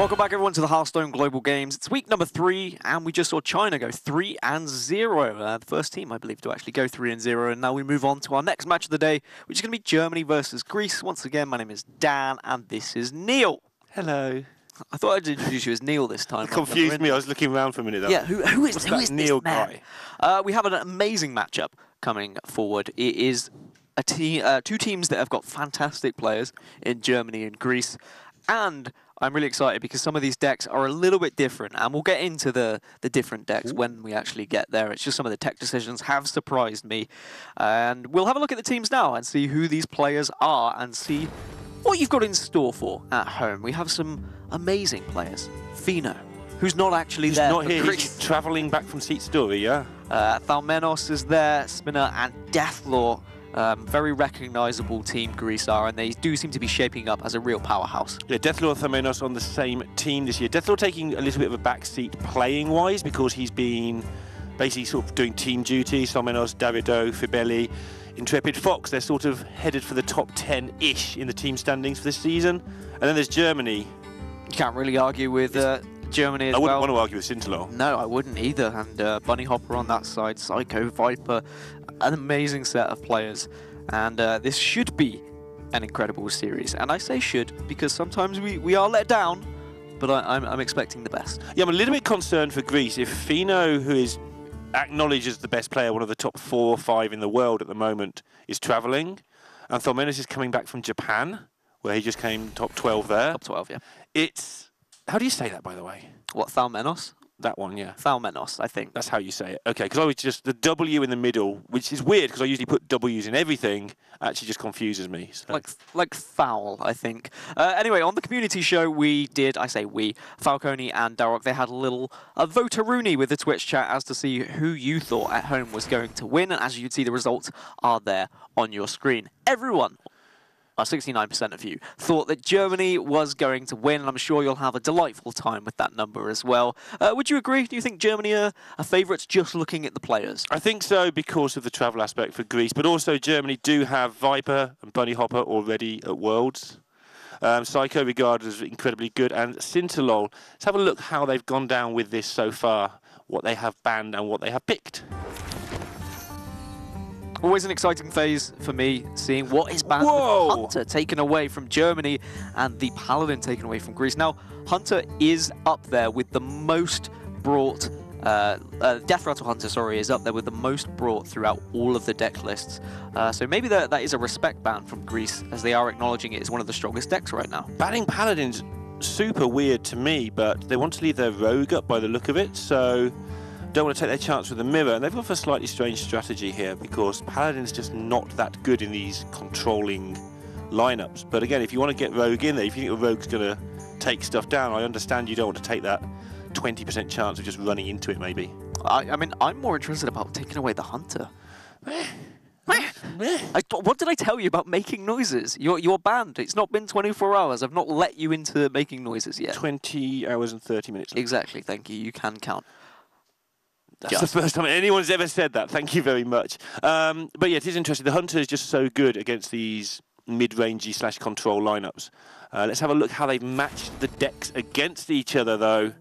Welcome back, everyone, to the Hearthstone Global Games. It's week number 3, and we just saw China go 3-0. The first team, I believe, to actually go 3-0. And now we move on to our next match of the day, which is going to be Germany versus Greece. Once again, my name is Dan, and this is Neil. Hello. I thought I'd introduce you as Neil this time. It confused me. I was looking around for a minute. Though. Yeah, who is this Neil man? guy? We have an amazing matchup coming forward. It is a two teams that have got fantastic players in Germany and Greece, and I'm really excited because some of these decks are a little bit different, and we'll get into the different decks when we actually get there. It's just some of the tech decisions have surprised me, and we'll have a look at the teams now and see who these players are and see what you've got in store for at home. We have some amazing players. Fino, who's not actually there. Not here. He's travelling back from Seat Story, yeah? Thalmenos is there, Spinner and Death-Rattle. Very recognisable team Greece are, and they do seem to be shaping up as a real powerhouse. Yeah, Death-Rattle and Thalmenos on the same team this year. Death-Rattle taking a little bit of a backseat playing-wise because he's been basically sort of doing team duty. Thalmenos, Davido, Fibelli, Intrepid Fox, they're sort of headed for the top 10-ish in the team standings for this season. And then there's Germany. You can't really argue with Germany as well. I wouldn't want to argue with Sintelor. No, I wouldn't either. And Bunny Hopper on that side, Psycho, Viper, an amazing set of players. And this should be an incredible series. And I say should because sometimes we are let down, but I'm expecting the best. Yeah, I'm a little bit concerned for Greece. If Fino, who is acknowledged as the best player, one of the top 4 or 5 in the world at the moment, is travelling, and Thalmenos is coming back from Japan, where he just came top 12 there. Top 12, yeah. It's... How do you say that, by the way? What, Thalmenos? That one, yeah. Thalmenos, I think. That's how you say it. Okay, because I was just... The W in the middle, which is weird, because I usually put W's in everything, actually just confuses me. So. Like foul, I think. Anyway, on the community show, we did... I say we. Falcone and Darok, they had a little vote-a-rooney with the Twitch chat as to see who you thought at home was going to win. And as you can see, the results are there on your screen. Everyone... 69% of you thought that Germany was going to win, and I'm sure you'll have a delightful time with that number as well. Would you agree? Do you think Germany are favourites just looking at the players? I think so because of the travel aspect for Greece, but also Germany do have Viper and Bunny Hopper already at Worlds. Psycho regarded as incredibly good, and Sintelol. Let's have a look how they've gone down with this so far, what they have banned and what they have picked. Always an exciting phase for me, seeing what is banned with Hunter taken away from Germany and the Paladin taken away from Greece. Now, Hunter is up there with the most brought, Death-Rattle Hunter, sorry, is up there with the most brought throughout all of the deck lists. So maybe that is a respect ban from Greece, as they are acknowledging it as one of the strongest decks right now. Banning Paladin's super weird to me, but they want to leave their Rogue up by the look of it, so... don't want to take their chance with the mirror, and they've got a slightly strange strategy here because Paladin's just not that good in these controlling lineups. But again, if you want to get Rogue in there, if you think the Rogue's going to take stuff down, I understand you don't want to take that 20% chance of just running into it, maybe. I mean, I'm more interested about taking away the Hunter. What did I tell you about making noises? You're banned. It's not been 24 hours. I've not let you into making noises yet. 20 hours and 30 minutes. Exactly, thank you. You can count. That's the first time anyone's ever said that. Thank you very much. But yeah, it is interesting. The Hunter is just so good against these mid-rangey / control lineups. Let's have a look how they've matched the decks against each other, though.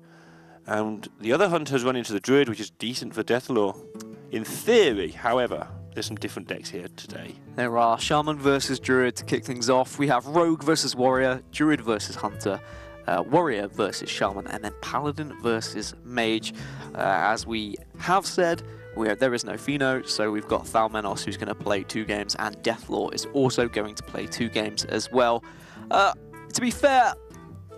And the other Hunter's run into the Druid, which is decent for Death-Rattle. In theory, however, there's some different decks here today. There are Shaman versus Druid to kick things off. We have Rogue versus Warrior, Druid versus Hunter. Warrior versus Shaman, and then Paladin versus Mage. As we have said, there is no Fino, so we've got Thalmenos who's going to play 2 games, and Death-Rattle is also going to play 2 games as well. To be fair,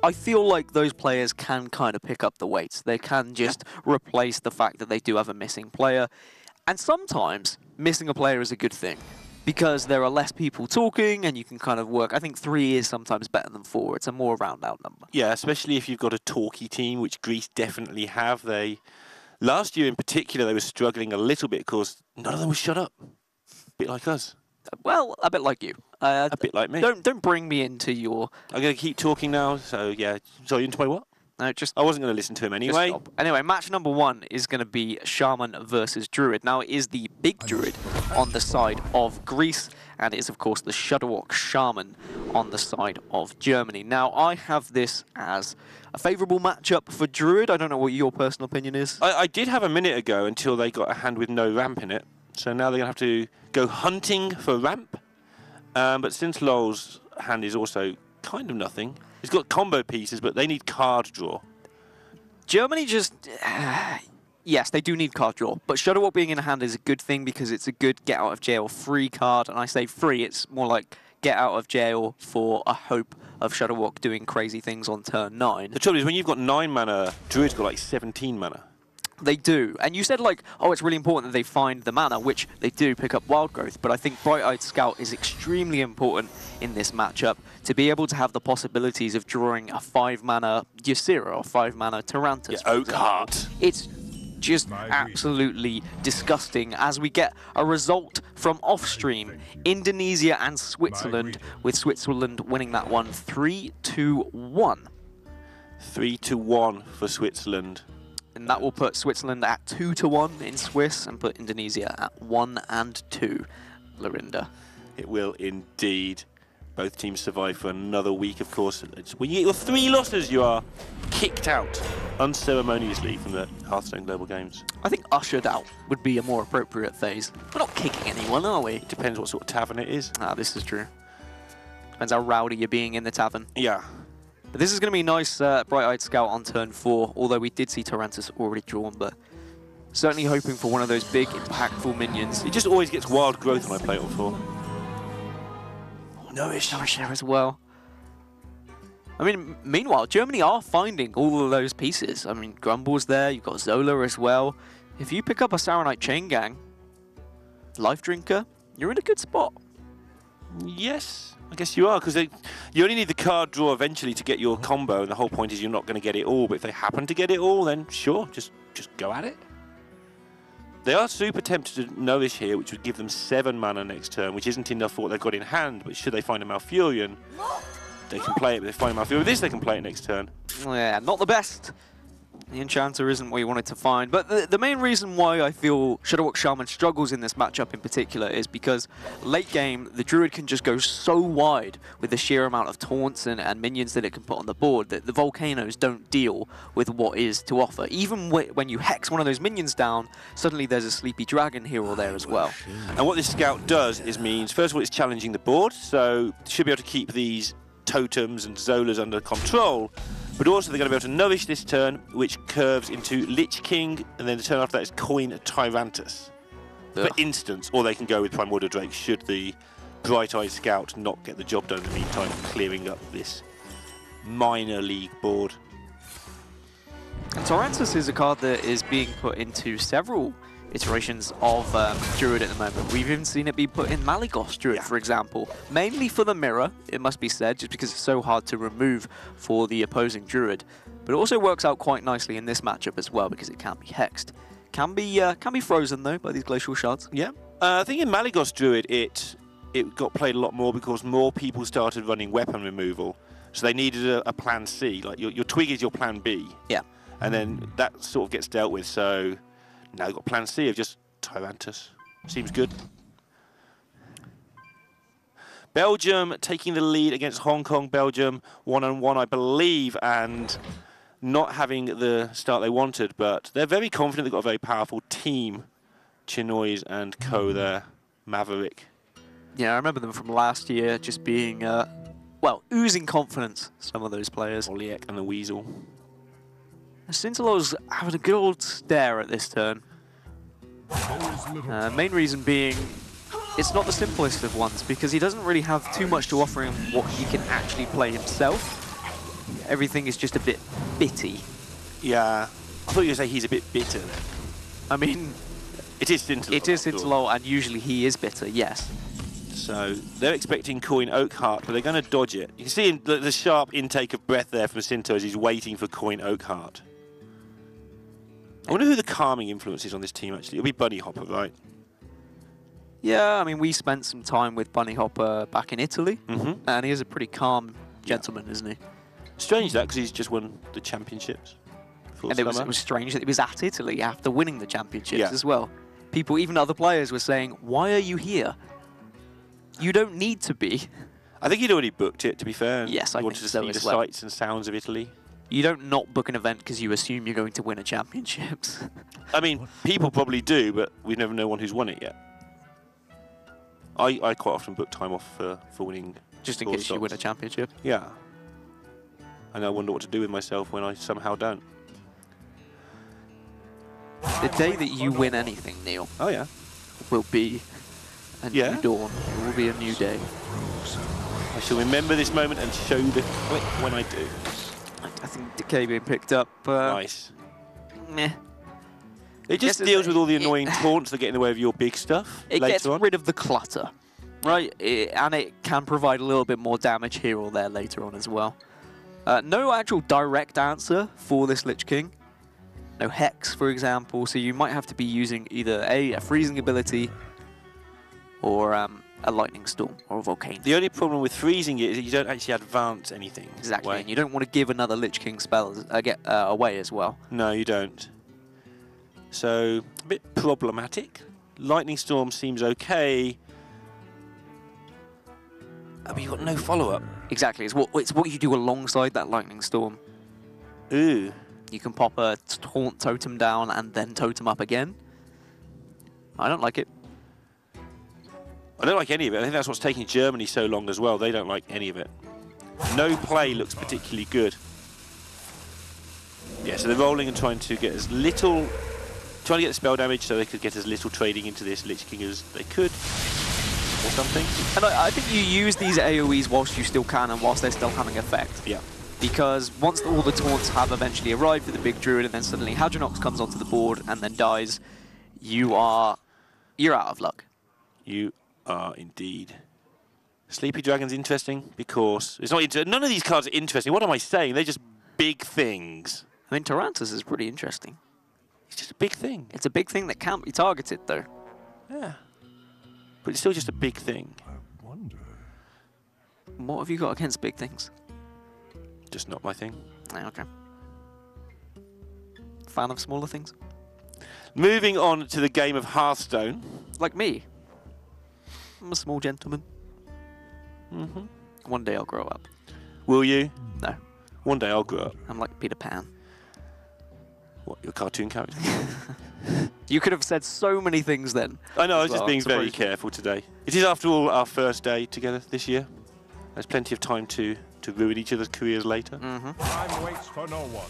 I feel like those players can kind of pick up the weights. They can just replace the fact that they do have a missing player, and sometimes missing a player is a good thing, because there are less people talking and you can kind of work. I think 3 is sometimes better than 4. It's a more round-out number. Yeah, especially if you've got a talky team, which Greece definitely have. Last year in particular, they were struggling a little bit because none of them was shut up. A bit like us. Well, a bit like you. A bit like me. Don't bring me into your... I'm going to keep talking now, so yeah. Sorry, into my what? No, I wasn't going to listen to him anyway. Anyway, match number 1 is going to be Shaman versus Druid. Now, it is the big Druid on the side of Greece, and it is, of course, the Shudderwalk Shaman on the side of Germany. Now, I have this as a favourable matchup for Druid. I don't know what your personal opinion is. I did have a minute ago until they got a hand with no ramp in it. So now they're going to have to go hunting for ramp. But since Lol's hand is also kind of nothing, he's got combo pieces, but they need card draw. Germany just... yes, they do need card draw, but Shudderwock being in hand is a good thing because it's a good get-out-of-jail-free card, and I say free, it's more like get out of jail for a hope of Shudderwock doing crazy things on turn 9. The trouble is, when you've got 9 mana, Druid's got like 17 mana. They do, and you said like, oh, it's really important that they find the mana, which they do pick up Wild Growth, but I think Bright-Eyed Scout is extremely important in this matchup to be able to have the possibilities of drawing a 5-mana Ysera or 5-mana Tarantus. Yeah, Oakheart. It's just absolutely disgusting as we get a result from off-stream, Indonesia and Switzerland, with Switzerland winning that one 3-1. 3-1 for Switzerland. And that will put Switzerland at 2-1 in Swiss and put Indonesia at 1-2. Lorinda. It will indeed. Both teams survive for another week, of course. When you get your 3 losses, you are kicked out unceremoniously from the Hearthstone Global Games. I think ushered out would be a more appropriate phase. We're not kicking anyone, are we? It depends what sort of tavern it is. Ah, this is true. Depends how rowdy you're being in the tavern. Yeah. But this is going to be nice Bright-Eyed Scout on turn 4, although we did see Tarantus already drawn, but certainly hoping for one of those big, impactful minions. It just always gets Wild Growth when I play it on 4. Nourish there as well. I mean, meanwhile, Germany are finding all of those pieces. I mean, Grumble's there, you've got Zola as well. If you pick up a Saronite Chain Gang, Life Drinker, you're in a good spot. Yes, I guess you are, because you only need the card draw eventually to get your combo, and the whole point is you're not going to get it all, but if they happen to get it all, then sure, just go at it. They are super tempted to Nourish here, which would give them 7 mana next turn, which isn't enough for what they've got in hand, but should they find a Malfurion, they can play it, but if they find a Malfurion with this, they can play it next turn. Yeah, not the best. The Enchanter isn't what you wanted to find, but the main reason why I feel Shudderwock Shaman struggles in this matchup in particular is because late game, the Druid can just go so wide with the sheer amount of taunts and minions that it can put on the board that the Volcanoes don't deal with what is to offer. Even when you hex one of those minions down, suddenly there's a Sleepy Dragon here or there as well. And what this Scout does is means, first of all, it's challenging the board, so it should be able to keep these totems and Zolas under control. But also they're going to be able to Nourish this turn, which curves into Lich King, and then the turn after that is Coin Tyrantus. For instance, or they can go with Primordial Drake should the Bright-Eyed Scout not get the job done in the meantime, clearing up this minor league board. And Tyrantus is a card that is being put into several iterations of Druid at the moment. We've even seen it be put in Malygos Druid, for example. Mainly for the mirror, it must be said, just because it's so hard to remove for the opposing Druid. But it also works out quite nicely in this matchup as well, because it can be hexed. Can be frozen, though, by these Glacial Shards. Yeah. I think in Malygos Druid, it got played a lot more because more people started running weapon removal. So they needed a plan C. Like, your Twig is your plan B. Yeah. And then that sort of gets dealt with, so... Now you've got plan C of just Tyrantus. Seems good. Belgium taking the lead against Hong Kong. Belgium 1-1, I believe, and not having the start they wanted, but they're very confident. They've got a very powerful team. Chinoise and co there. Maverick. Yeah, I remember them from last year just being, well, oozing confidence, some of those players. Oliek and the Weasel. Scintillo's having a good old stare at this turn. Main reason being, it's not the simplest of ones, because he doesn't really have too much to offer him what he can actually play himself. Everything is just a bit bitty. Yeah, I thought you were going to say he's a bit bitter then. I mean... It is Scintillo. It is Scintillo, and usually he is bitter, yes. So they're expecting Coin Oakheart, but they're going to dodge it. You can see the sharp intake of breath there from Scintillo as he's waiting for Coin Oakheart. I wonder who the calming influence is on this team, actually. It'll be Bunny Hopper, right? Yeah, I mean, we spent some time with Bunny Hopper back in Italy, and he is a pretty calm gentleman, isn't he? Strange that, because he's just won the championships. And it was strange that it was at Italy after winning the championships as well. People, even other players, were saying, why are you here? You don't need to be. I think he'd already booked it, to be fair. Yes, I wanted think to so see the as well. sights and sounds of Italy. You don't not book an event because you assume you're going to win a championships. I mean, people probably do, but we never know one who's won it yet. I quite often book time off for winning. Just in case you win a championship. Yeah. And I wonder what to do with myself when I somehow don't. The day that you win anything, Neil, Oh, yeah. will be a Yeah? new dawn. It will be a new day. I shall remember this moment and show the clip when I do. I think Decay being picked up. Nice. Meh. It just Guess deals with all the annoying taunts that get in the way of your big stuff It later gets on. rid of the clutter, right? And it can provide a little bit more damage here or there later on as well. No actual direct answer for this Lich King. No Hex, for example, so you might have to be using either a freezing ability or a Lightning Storm or a Volcano. The only problem with freezing it is that you don't actually advance anything. Exactly, away. and you don't want to give another Lich King spell away as well. No, you don't. So, a bit problematic. Lightning Storm seems okay. But you've got no follow-up. Exactly, it's what you do alongside that Lightning Storm. Ooh. You can pop a Taunt Totem down and then Totem up again. I don't like it. I don't like any of it. I think that's what's taking Germany so long as well. They don't like any of it. No play looks particularly good. Yeah, so they're rolling and trying to get as little... Trying to get the spell damage so they could get as little trading into this Lich King as they could. Or something. And I think you use these AoEs whilst you still can and whilst they're still having effect. Yeah. Because once all the taunts have eventually arrived for the big Druid and then suddenly Hadronox comes onto the board and then dies, you're out of luck. You are indeed. Sleepy Dragon's interesting because it's not. None of these cards are interesting. What am I saying? They're just big things. I mean, Tarantus is pretty interesting. It's just a big thing. It's a big thing that can't be targeted, though. Yeah. But it's still just a big thing. I wonder. What have you got against big things? Just not my thing. Ah, okay. Fan of smaller things? Moving on to the game of Hearthstone. Like me. I'm a small gentleman. Mm-hmm. One day I'll grow up. Will you? No. One day I'll grow up. I'm like Peter Pan. What, your cartoon character? You could have said so many things then. I know, I was Well, just being very surprisingly. careful today. It is, after all, our first day together this year. There's plenty of time to ruin each other's careers later. Time waits for no one.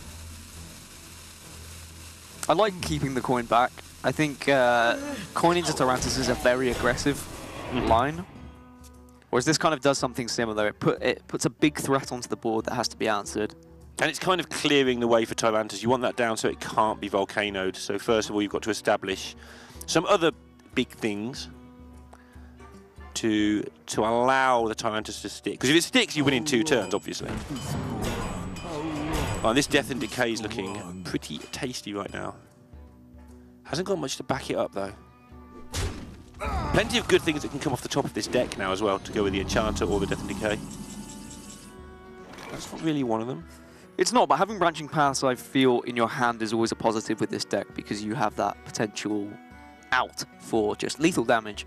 I like keeping the coin back. I think coin into Tarantus is a very aggressive line. Whereas this kind of does something similar. It puts a big threat onto the board that has to be answered. And it's kind of clearing the way for Tyrantus. You want that down so it can't be volcanoed. So first of all, you've got to establish some other big things to allow the Tyrantus to stick. Because if it sticks, you win in 2 turns, obviously. Oh, and this Death and Decay is looking pretty tasty right now. Hasn't got much to back it up, though. Plenty of good things that can come off the top of this deck now as well, to go with the Enchanter or the Death and Decay. That's not really one of them. It's not, but having Branching Paths, I feel, in your hand is always a positive with this deck because you have that potential out for just lethal damage.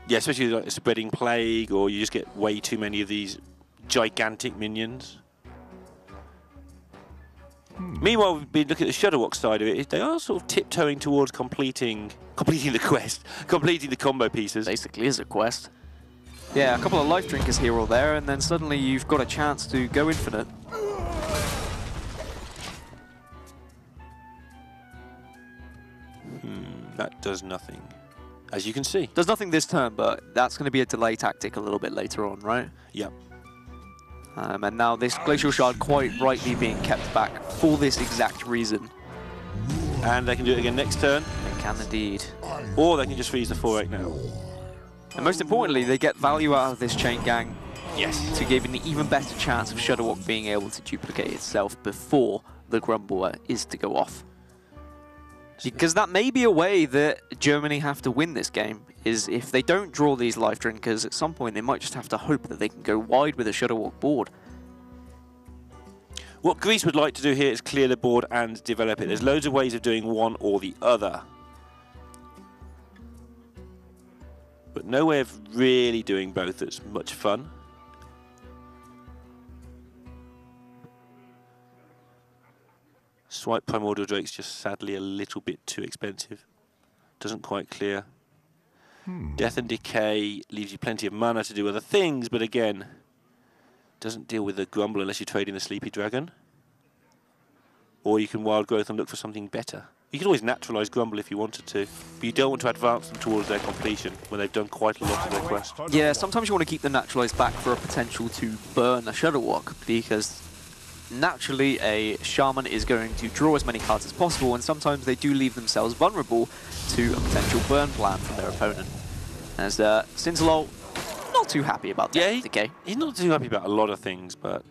Yeah, especially like a Spreading Plague, or you just get way too many of these gigantic minions. Meanwhile, we've been looking at the Shudderwock side of it. They are sort of tiptoeing towards completing the quest, completing the combo pieces. Basically is a quest. Yeah, a couple of life drinkers here or there, and then suddenly you've got a chance to go infinite. That does nothing, as you can see. Does nothing this turn, but that's going to be a delay tactic a little bit later on, right? Yep. And now this Glacial Shard quite rightly being kept back for this exact reason. And they can do it again next turn, They can indeed. or they can just freeze the 4-8 now. And most importantly, they get value out of this Chain Gang Yes. to give an even better chance of Shudderwock being able to duplicate itself before the Grumbler is to go off. Because that may be a way that Germany have to win this game, is if they don't draw these life drinkers, at some point they might just have to hope that they can go wide with a Shudderwock board. What Greece would like to do here is clear the board and develop it. There's loads of ways of doing one or the other. But no way of really doing both that's much fun. Swipe Primordial Drake's just sadly a little bit too expensive. Doesn't quite clear. Death and Decay leaves you plenty of mana to do other things, but again, doesn't deal with the Grumble unless you're trading the Sleepy Dragon. Or you can Wild Growth and look for something better. You can always naturalise Grumble if you wanted to, but you don't want to advance them towards their completion when they've done quite a lot of their quest. Yeah, sometimes you want to keep them naturalised back for a potential to burn a Shadow Walk, because naturally a Shaman is going to draw as many cards as possible, and sometimes they do leave themselves vulnerable to a potential burn plan from their opponent. As Cincelol, not too happy about that. Yeah, he's not too happy about a lot of things, but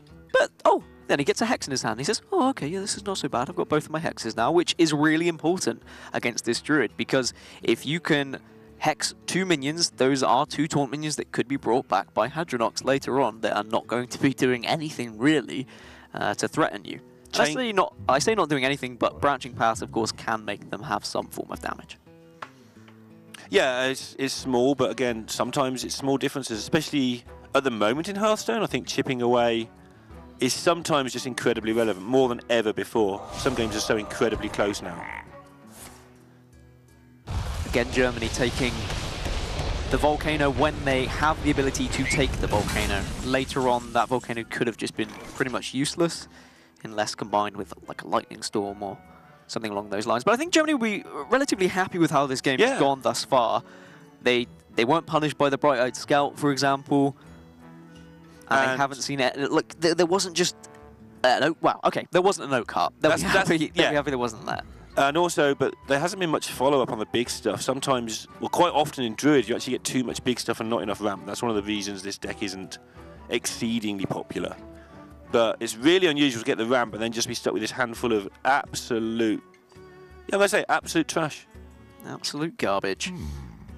oh, then he gets a Hex in his hand. He says, oh, okay, yeah, this is not so bad. I've got both of my Hexes now, which is really important against this Druid, because if you can Hex 2 minions, those are 2 taunt minions that could be brought back by Hadronox later on that are not going to be doing anything really to threaten you. I say not doing anything, but branching paths, of course, can make them have some form of damage. yeah, it's small, but again, sometimes it's small differences, especially at the moment in Hearthstone. I think chipping away is sometimes just incredibly relevant, more than ever before. Some games are so incredibly close now. Again, Germany taking the Volcano when they have the ability to take the Volcano. Later on, that Volcano could have just been pretty much useless, unless combined with like a Lightning Storm or something along those lines. But I think Germany will be relatively happy with how this game has gone thus far. They weren't punished by the Bright-Eyed Scout, for example. And they haven't seen it. Look, there wasn't just wow, okay, there wasn't an oak cart. They'll be happy there wasn't that. And also, but there hasn't been much follow-up on the big stuff. Sometimes, well, quite often in Druid, you actually get too much big stuff and not enough ramp. That's one of the reasons this deck isn't exceedingly popular. But it's really unusual to get the ramp and then just be stuck with this handful of absolute, yeah, I'm going to say absolute trash. Absolute garbage.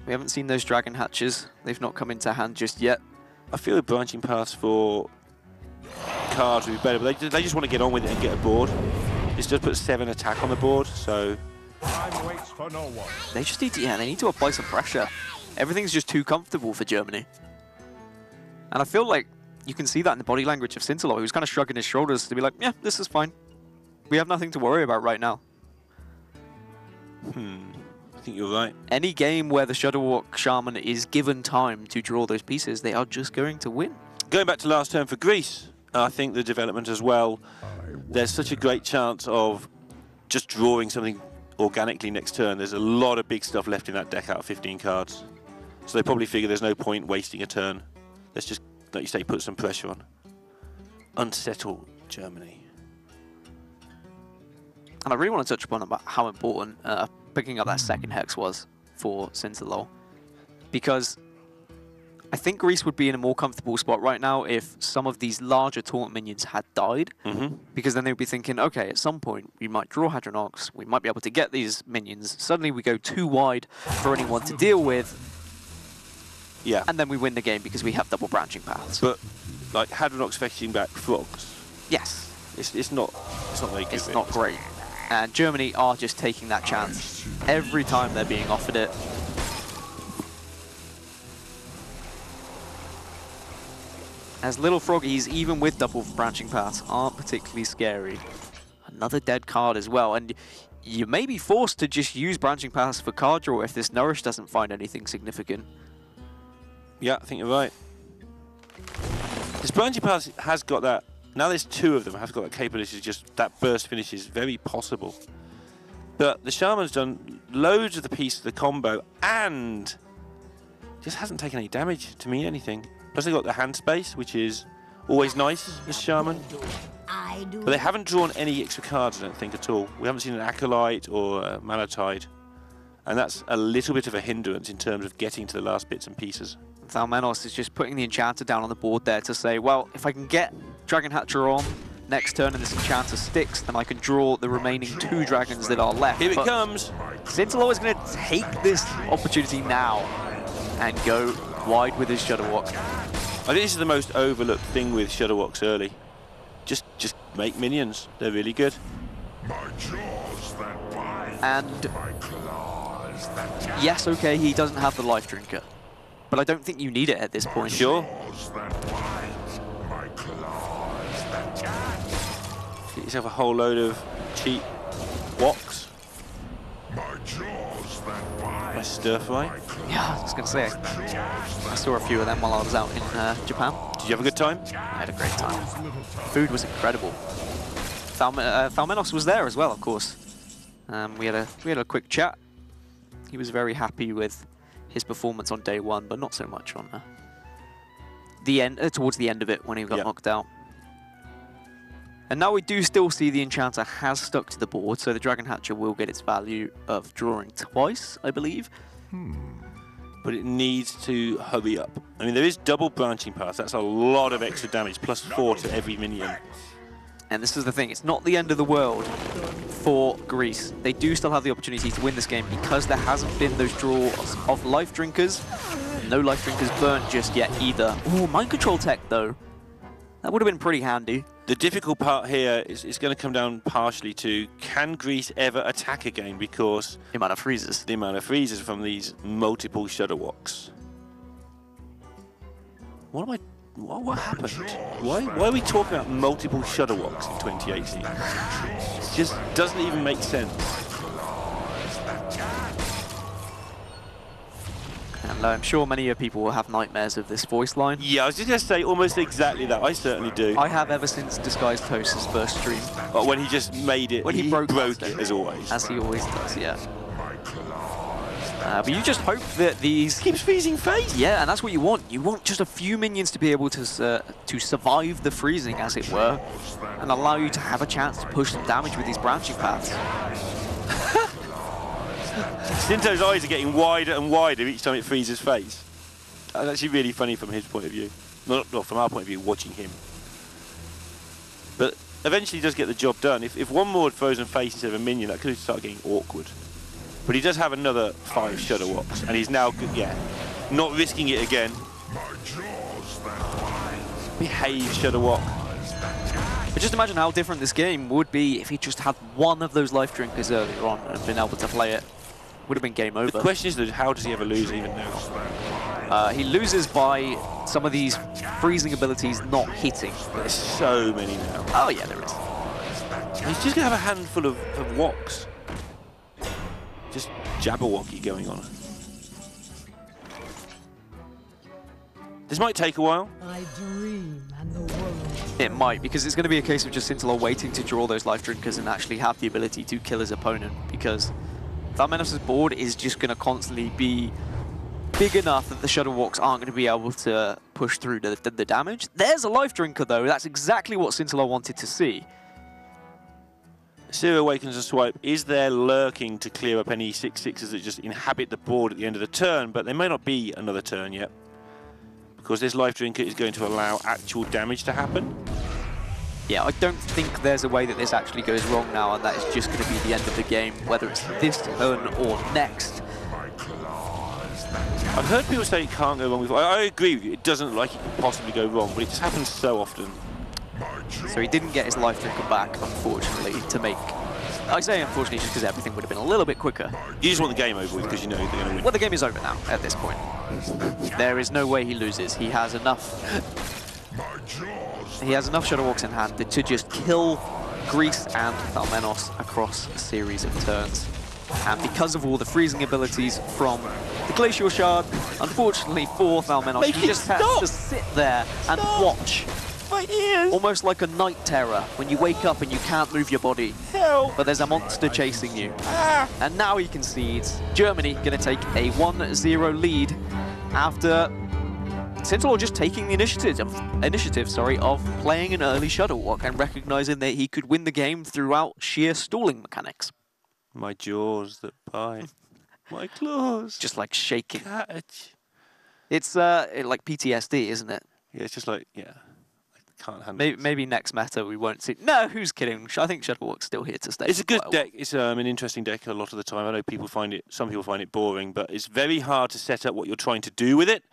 We haven't seen those Dragon Hatches. They've not come into hand just yet. I feel branching paths for cards would be better, but they just want to get on with it and get a board. This does put 7 attack on the board, so Time waits for no one. They just need to, they need to apply some pressure. Everything's just too comfortable for Germany. And I feel like you can see that in the body language of Cincelol, who's kind of shrugging his shoulders to be like, yeah, this is fine. We have nothing to worry about right now. I think you're right. Any game where the Shadowwalk Shaman is given time to draw those pieces, they are just going to win. Going back to last turn for Greece, I think the development as well, there's such a great chance of just drawing something organically next turn. There's a lot of big stuff left in that deck out of 15 cards. So they probably figure there's no point wasting a turn. Let's just, like you say, put some pressure on. Unsettle Germany. And I really want to touch upon about how important picking up that second Hex was for Cincelol. Because I think Greece would be in a more comfortable spot right now if some of these larger taunt minions had died. Because then they would be thinking, okay, at some point we might draw Hadronox, we might be able to get these minions. Suddenly we go too wide for anyone to deal with. Yeah. And then we win the game because we have double branching paths. But like Hadronox fetching back frogs. Yes. It's not very good. It's not great. And Germany are just taking that chance every time they're being offered it. As little froggies, even with double branching paths, aren't particularly scary. Another dead card as well, and you may be forced to just use branching paths for card draw if this Nourish doesn't find anything significant. Yeah, I think you're right. This branching path has got that. Now there's 2 of them, has got that capability. Just that burst finish is very possible. But the Shaman's done loads of the piece of the combo and just hasn't taken any damage to mean anything. Plus they got the hand space, which is always nice, this Shaman. But they haven't drawn any extra cards, I don't think, at all. We haven't seen an Acolyte or a Manatide. And that's a little bit of a hindrance in terms of getting to the last bits and pieces. Thalmenos is just putting the Enchanter down on the board there to say, well, if I can get Dragon Hatcher on next turn and this Enchanter sticks, then I can draw the remaining 2 dragons that are left. Here it comes! Cincelol is going to take this opportunity now and go wide with his Shadowwalk. I think this is the most overlooked thing with Shadowwalks early. Just make minions. They're really good. And yes, okay, he doesn't have the Life Drinker, but I don't think you need it at this point. Sure. Get yourself a whole load of cheap Woks. Nice stir fry. Yeah, I was going to say, I saw a few of them while I was out in Japan. Did you have a good time? I had a great time. Food was incredible. Thalmenos was there as well, of course. We had a quick chat. He was very happy with his performance on day one, but not so much on the end, towards the end of it when he got knocked out. And now we do still see the Enchanter has stuck to the board, so the Dragon Hatcher will get its value of drawing twice, I believe. But it needs to hurry up. I mean, there is double branching path. That's a lot of extra damage, +4 to every minion. And this is the thing, it's not the end of the world for Greece. They do still have the opportunity to win this game because there hasn't been those draws of Life Drinkers. No Life Drinkers burnt just yet either. Ooh, Mind Control tech though. That would have been pretty handy. The difficult part here is going to come down partially to, can Greece ever attack again, because The amount of freezes. the amount of freezes from these multiple Shudderwocks. What happened? Why are we talking about multiple Shudderwocks in 2018? It just doesn't even make sense. And I'm sure many people will have nightmares of this voice line. Yeah, I was just going to say almost exactly that. I certainly do. I have ever since Disguised Host's first stream. But when he just made it, When he broke it, as always. As he always does, yeah. But you just hope that these... Keeps freezing face. Yeah, and that's what you want. You want just a few minions to be able to survive the freezing, as it were, and allow you to have a chance to push some damage with these branching paths. Sinto's eyes are getting wider and wider each time it freezes face. That's actually really funny from his point of view. Not from our point of view, watching him. But eventually he does get the job done. If one more had frozen face instead of a minion, that could have started getting awkward. But he does have another 5 Shudderwocks, and he's now, not risking it again. Behave, Shudderwock. But just imagine how different this game would be if he just had one of those Life Drinkers earlier on and been able to play it. Would have been game over. The question is, how does he ever lose even now? He loses by some of these freezing abilities not hitting. There's so many now. Oh yeah, there is. He's just going to have a handful of Woks. Just Jabberwocky going on. This might take a while. I dream and the world. It might, because it's going to be a case of just Scintilla waiting to draw those Life Drinkers and actually have the ability to kill his opponent, because Thalmenos' board is just going to constantly be big enough that the Shudderwocks aren't going to be able to push through the damage. There's a Life Drinker though, that's exactly what Scintilla wanted to see. Zero Awakens a Swipe is there lurking to clear up any 6/6s that just inhabit the board at the end of the turn, but there may not be another turn yet, because this Life Drinker is going to allow actual damage to happen. Yeah, I don't think there's a way that this actually goes wrong now, and that is just going to be the end of the game, whether it's this turn or next. I've heard people say it can't go wrong with... I agree with you, it doesn't look like it could possibly go wrong, but it just happens so often. So he didn't get his Life Drinker back, unfortunately, to make... I say unfortunately just because everything would have been a little bit quicker. You just want the game over with because you know they're going to win. Well, the game is over now, at this point. There is no way he loses. He has enough... He has enough Shudderwocks in hand to just kill Greece and Thalmenos across a series of turns. And because of all the freezing abilities from the Glacial Shard, unfortunately for Thalmenos, he just has to sit there and watch. My ears! Almost like a night terror, when you wake up and you can't move your body. Help! But there's a monster chasing you. And now he concedes. Germany going to take a 1-0 lead after Scintilla just taking the initiative of playing an early Shudderwock and recognizing that he could win the game throughout sheer stalling mechanics. My jaws that bite. My claws. Just like shaking. Catch. It's like PTSD, isn't it? Yeah, it's just like, yeah. I can't handle it. Maybe next meta we won't see. No, who's kidding? I think Shudderwock's still here to stay. It's a good deck. It's an interesting deck a lot of the time. I know some people find it boring, but it's very hard to set up what you're trying to do with it.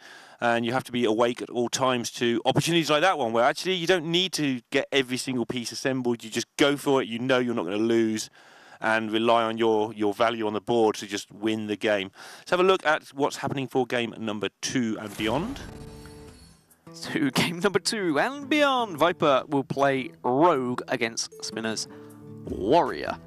And you have to be awake at all times to opportunities like that one, where actually you don't need to get every single piece assembled. You just go for it. You know you're not going to lose, and rely on your value on the board to just win the game. Let's have a look at what's happening for game number 2 and beyond. To game number 2 and beyond. Viper will play Rogue against Spinner's Warrior.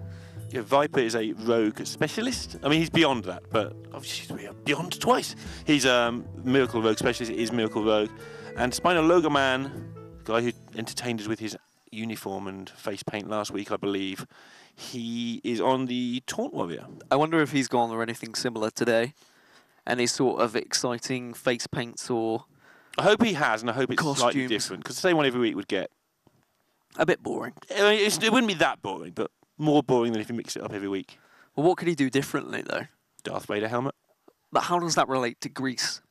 Viper is a rogue specialist. I mean, he's beyond that, but obviously he's beyond twice. He's Miracle Rogue specialist. It is Miracle Rogue. And Spinal Logo Man, guy who entertained us with his uniform and face paint last week, I believe, he is on the Taunt Warrior. I wonder if he's gone or anything similar today. Any sort of exciting face paints or I hope he has, and I hope it's slightly costumes. different, because the same one every week would get... a bit boring. I mean, it wouldn't be that boring, but more boring than if you mix it up every week. Well, what could he do differently, though? Darth Vader helmet. But how does that relate to Greece?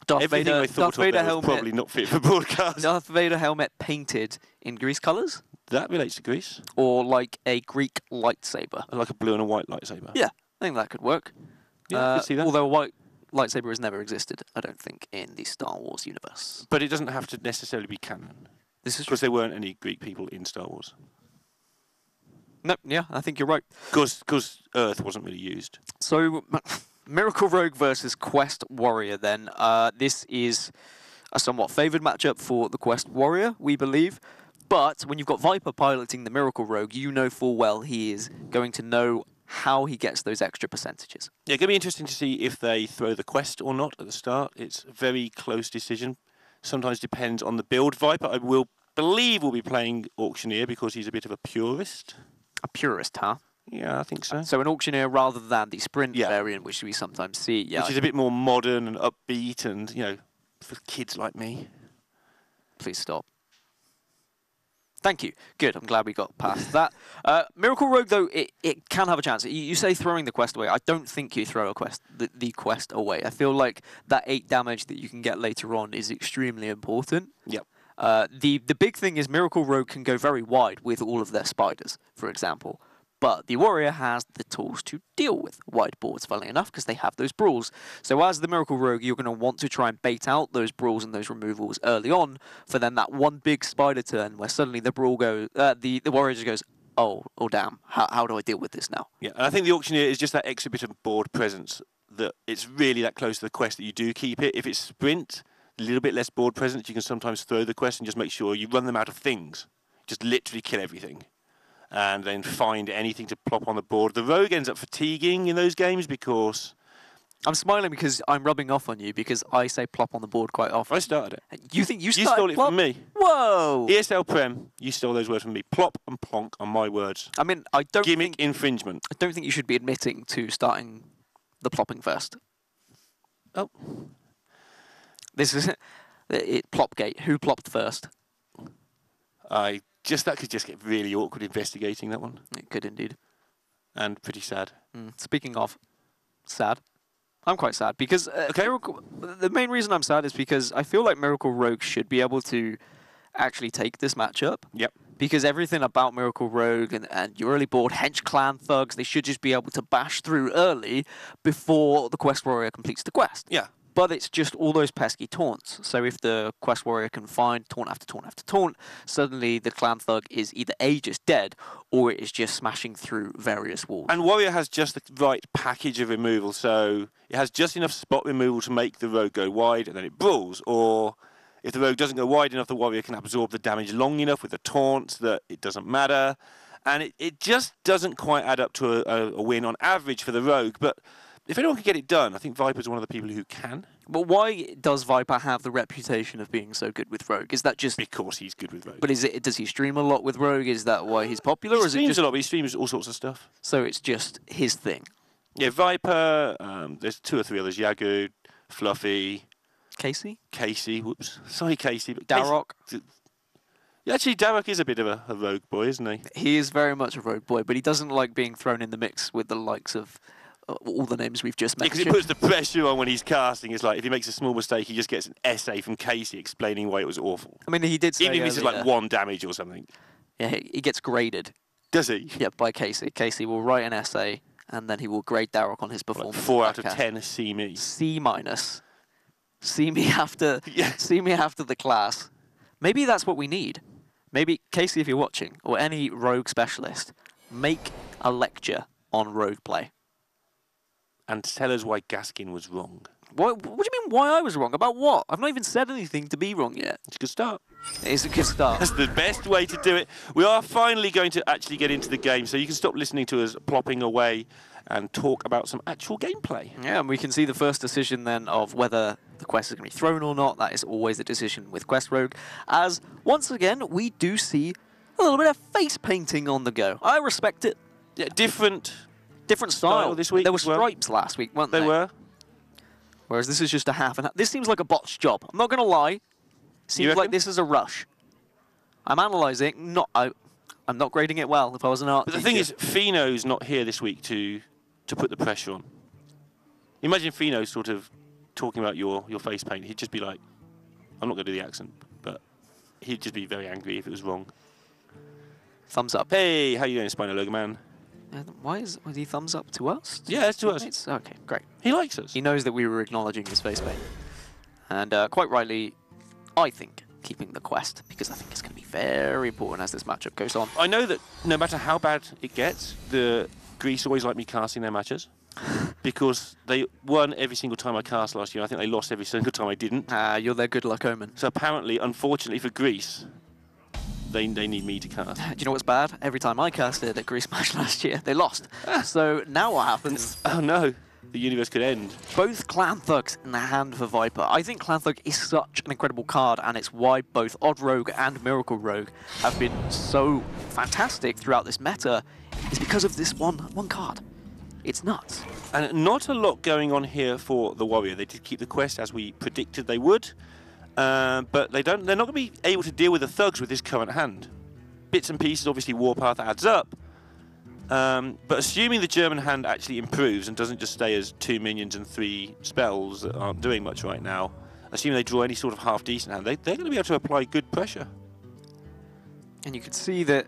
Darth Everything I thought Vader of was helmet, probably not fit for broadcast. Darth Vader helmet painted in Greece colours? That relates to Greece. Or like a Greek lightsaber? Like a blue and a white lightsaber. Yeah, I think that could work. Yeah, I could see that. Although a white lightsaber has never existed, I don't think, in the Star Wars universe. But it doesn't have to necessarily be canon. This is Because there weren't any Greek people in Star Wars. No, yeah, I think you're right. Because Earth wasn't really used. So, Miracle Rogue versus Quest Warrior then. This is a somewhat favoured matchup for the Quest Warrior, we believe. But when you've got Viper piloting the Miracle Rogue, you know full well he is going to know how he gets those extra percentages. Yeah, it's going to be interesting to see if they throw the quest or not at the start. It's a very close decision. Sometimes depends on the build. Viper, I will believe, will be playing Auctioneer because he's a bit of a purist. A purist, huh? Yeah, I think so. So an Auctioneer rather than the Sprint variant, which we sometimes see. Yeah, which is a bit more modern and upbeat and, you know, for kids like me. Please stop. Thank you. Good. I'm glad we got past that. Miracle Rogue, though, it can have a chance. You say throwing the quest away. I don't think you throw the quest away. I feel like that 8 damage that you can get later on is extremely important. Yep. The big thing is Miracle Rogue can go very wide with all of their spiders, for example. But the Warrior has the tools to deal with wide boards, funnily enough, because they have those brawls. So as the Miracle Rogue, you're going to want to try and bait out those brawls and those removals early on, for then that one big spider turn where suddenly the brawl goes, the Warrior just goes, oh damn, how do I deal with this now? Yeah, and I think the Auctioneer is just that extra bit of board presence that it's really that close to the quest that you do keep it. If it's Sprint, a little bit less board presence, you can sometimes throw the quest and just make sure you run them out of things. Just literally kill everything. And then find anything to plop on the board. The Rogue ends up fatiguing in those games because... I'm smiling because I'm rubbing off on you because I say plop on the board quite often. I started it. You think you started stole it plop? from me. Whoa! ESL Prem, you stole those words from me. Plop and plonk are my words. I mean, I don't Gimmick think, infringement. I don't think you should be admitting to starting the plopping first. Oh. This is it. Plopgate. Who plopped first? That could just get really awkward investigating that one. It could indeed. And pretty sad. Speaking of sad, I'm quite sad because the main reason I'm sad is because I feel like Miracle Rogue should be able to actually take this matchup. Yep. Because everything about Miracle Rogue and your early board hench clan thugs, they should just be able to bash through early before the Quest Warrior completes the quest. Yeah. But it's just all those pesky taunts. So if the Quest Warrior can find taunt after taunt after taunt, suddenly the Clan Thug is either A, just dead, or it is just smashing through various walls. And Warrior has just the right package of removal, so it has just enough spot removal to make the Rogue go wide, and then it brawls. Or if the Rogue doesn't go wide enough, the Warrior can absorb the damage long enough with the taunts that it doesn't matter. And it just doesn't quite add up to a win on average for the Rogue, but... if anyone can get it done, I think Viper's one of the people who can. But why does Viper have the reputation of being so good with Rogue? Is that just... because he's good with Rogue. But does he stream a lot with Rogue? Is that why he's popular? He or is it streams just... a lot, but he streams all sorts of stuff. So it's just his thing? Yeah, Viper, there's 2 or 3 others. Yagu, Fluffy... Casey? Whoops. Sorry, Casey. But Darrock? Actually, Darrock is a bit of a Rogue boy, isn't he? He is very much a Rogue boy, but he doesn't like being thrown in the mix with the likes of... all the names we've just mentioned. Because it puts the pressure on when he's casting. It's like, if he makes a small mistake, he just gets an essay from Casey explaining why it was awful. I mean, he did say even if it's like 1 damage or something. Yeah, he gets graded. Does he? Yeah, by Casey. Casey will write an essay, and then he will grade Darrock on his performance. Like 4 out of 10, C me. C minus. See me after. Yeah. See me after the class. Maybe that's what we need. Maybe, Casey, if you're watching, or any Rogue specialist, make a lecture on Rogue play. And tell us why Gaskin was wrong. What do you mean why I was wrong? About what? I've not even said anything to be wrong yet. It's a good start. It is a good start. That's the best way to do it. We are finally going to actually get into the game, so you can stop listening to us plopping away and talk about some actual gameplay. Yeah, and we can see the first decision then of whether the quest is going to be thrown or not. That is always the decision with Quest Rogue, as once again we do see a little bit of face painting on the go. I respect it. Yeah, different style this week. There were as well. stripes last week, weren't they? They were. Whereas this is just a half and half. This seems like a botched job. I'm not going to lie. Seems like this is a rush. I'm analysing. I'm not grading it well. If I was an art But the teacher. thing is, Fino's not here this week to put the pressure on. Imagine Fino sort of talking about your face paint. He'd just be like, I'm not going to do the accent, but he'd just be very angry if it was wrong. Thumbs up. Hey, how you doing, Spino Logo Man? Why was he thumbs up to us? Yeah, it's to us. It's, okay, great. He likes us. He knows that we were acknowledging his face paint. And quite rightly, I think, keeping the quest, because I think it's going to be very important as this matchup goes on. I know that no matter how bad it gets, the Greece always like me casting their matches. Because they won every single time I cast last year. I think they lost every single time I didn't. You're their good luck omen. So apparently, unfortunately for Greece, they need me to cast. Do you know what's bad? Every time I casted at Greece match last year, they lost. So now what happens? Oh no, the universe could end. Both Clan Thugs in the hand for Viper. I think Clan Thug is such an incredible card, and it's why both Odd Rogue and Miracle Rogue have been so fantastic throughout this meta, is because of this one card. It's nuts. And not a lot going on here for the Warrior. They did keep the quest as we predicted they would. But they're not going to be able to deal with the thugs with this current hand. Bits and pieces, obviously Warpath adds up. But assuming the German hand actually improves and doesn't just stay as 2 minions and 3 spells that aren't doing much right now, assuming they draw any sort of half-decent hand, they're going to be able to apply good pressure. And you can see that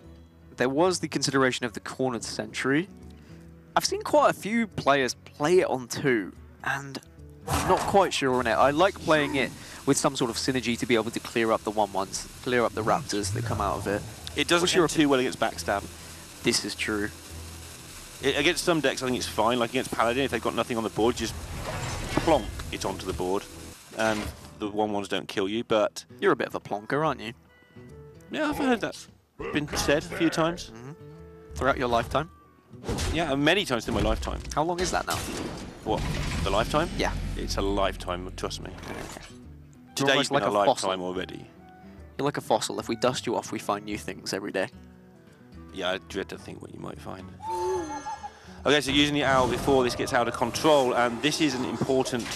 there was the consideration of the cornered sentry. I've seen quite a few players play it on 2, and I'm not quite sure on it. I like playing it with some sort of synergy to be able to clear up the 1/1s, clear up the raptors that come out of it. It doesn't hit too well against backstab. This is true. Against some decks, I think it's fine. Like against Paladin, if they've got nothing on the board, just plonk it onto the board, and the 1/1s don't kill you. But You're a bit of a plonker, aren't you? yeah, I've heard that been said a few times. Throughout your lifetime? Yeah, many times in my lifetime. How long is that now? What? The lifetime? Yeah. It's a lifetime, trust me. Okay. Today's been like a a fossil. lifetime already. You're like a fossil. If we dust you off, we find new things every day. Yeah, I dread to think what you might find. Okay, so using the owl before this gets out of control, and this is an important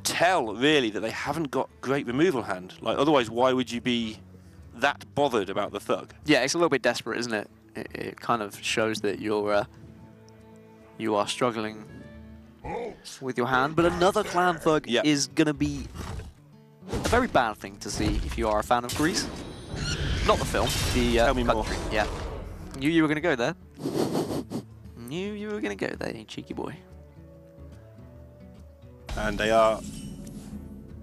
tell, really, that they haven't got great removal hand. Like, otherwise, why would you be that bothered about the thug? Yeah, it's a little bit desperate, isn't it? It kind of shows that you are struggling with your hand. But another Clan Thug is going to be a very bad thing to see if you are a fan of Greece. Not the film, the Tell me country. more. Yeah. Knew you were going to go there. Knew you were going to go there, you cheeky boy. And they are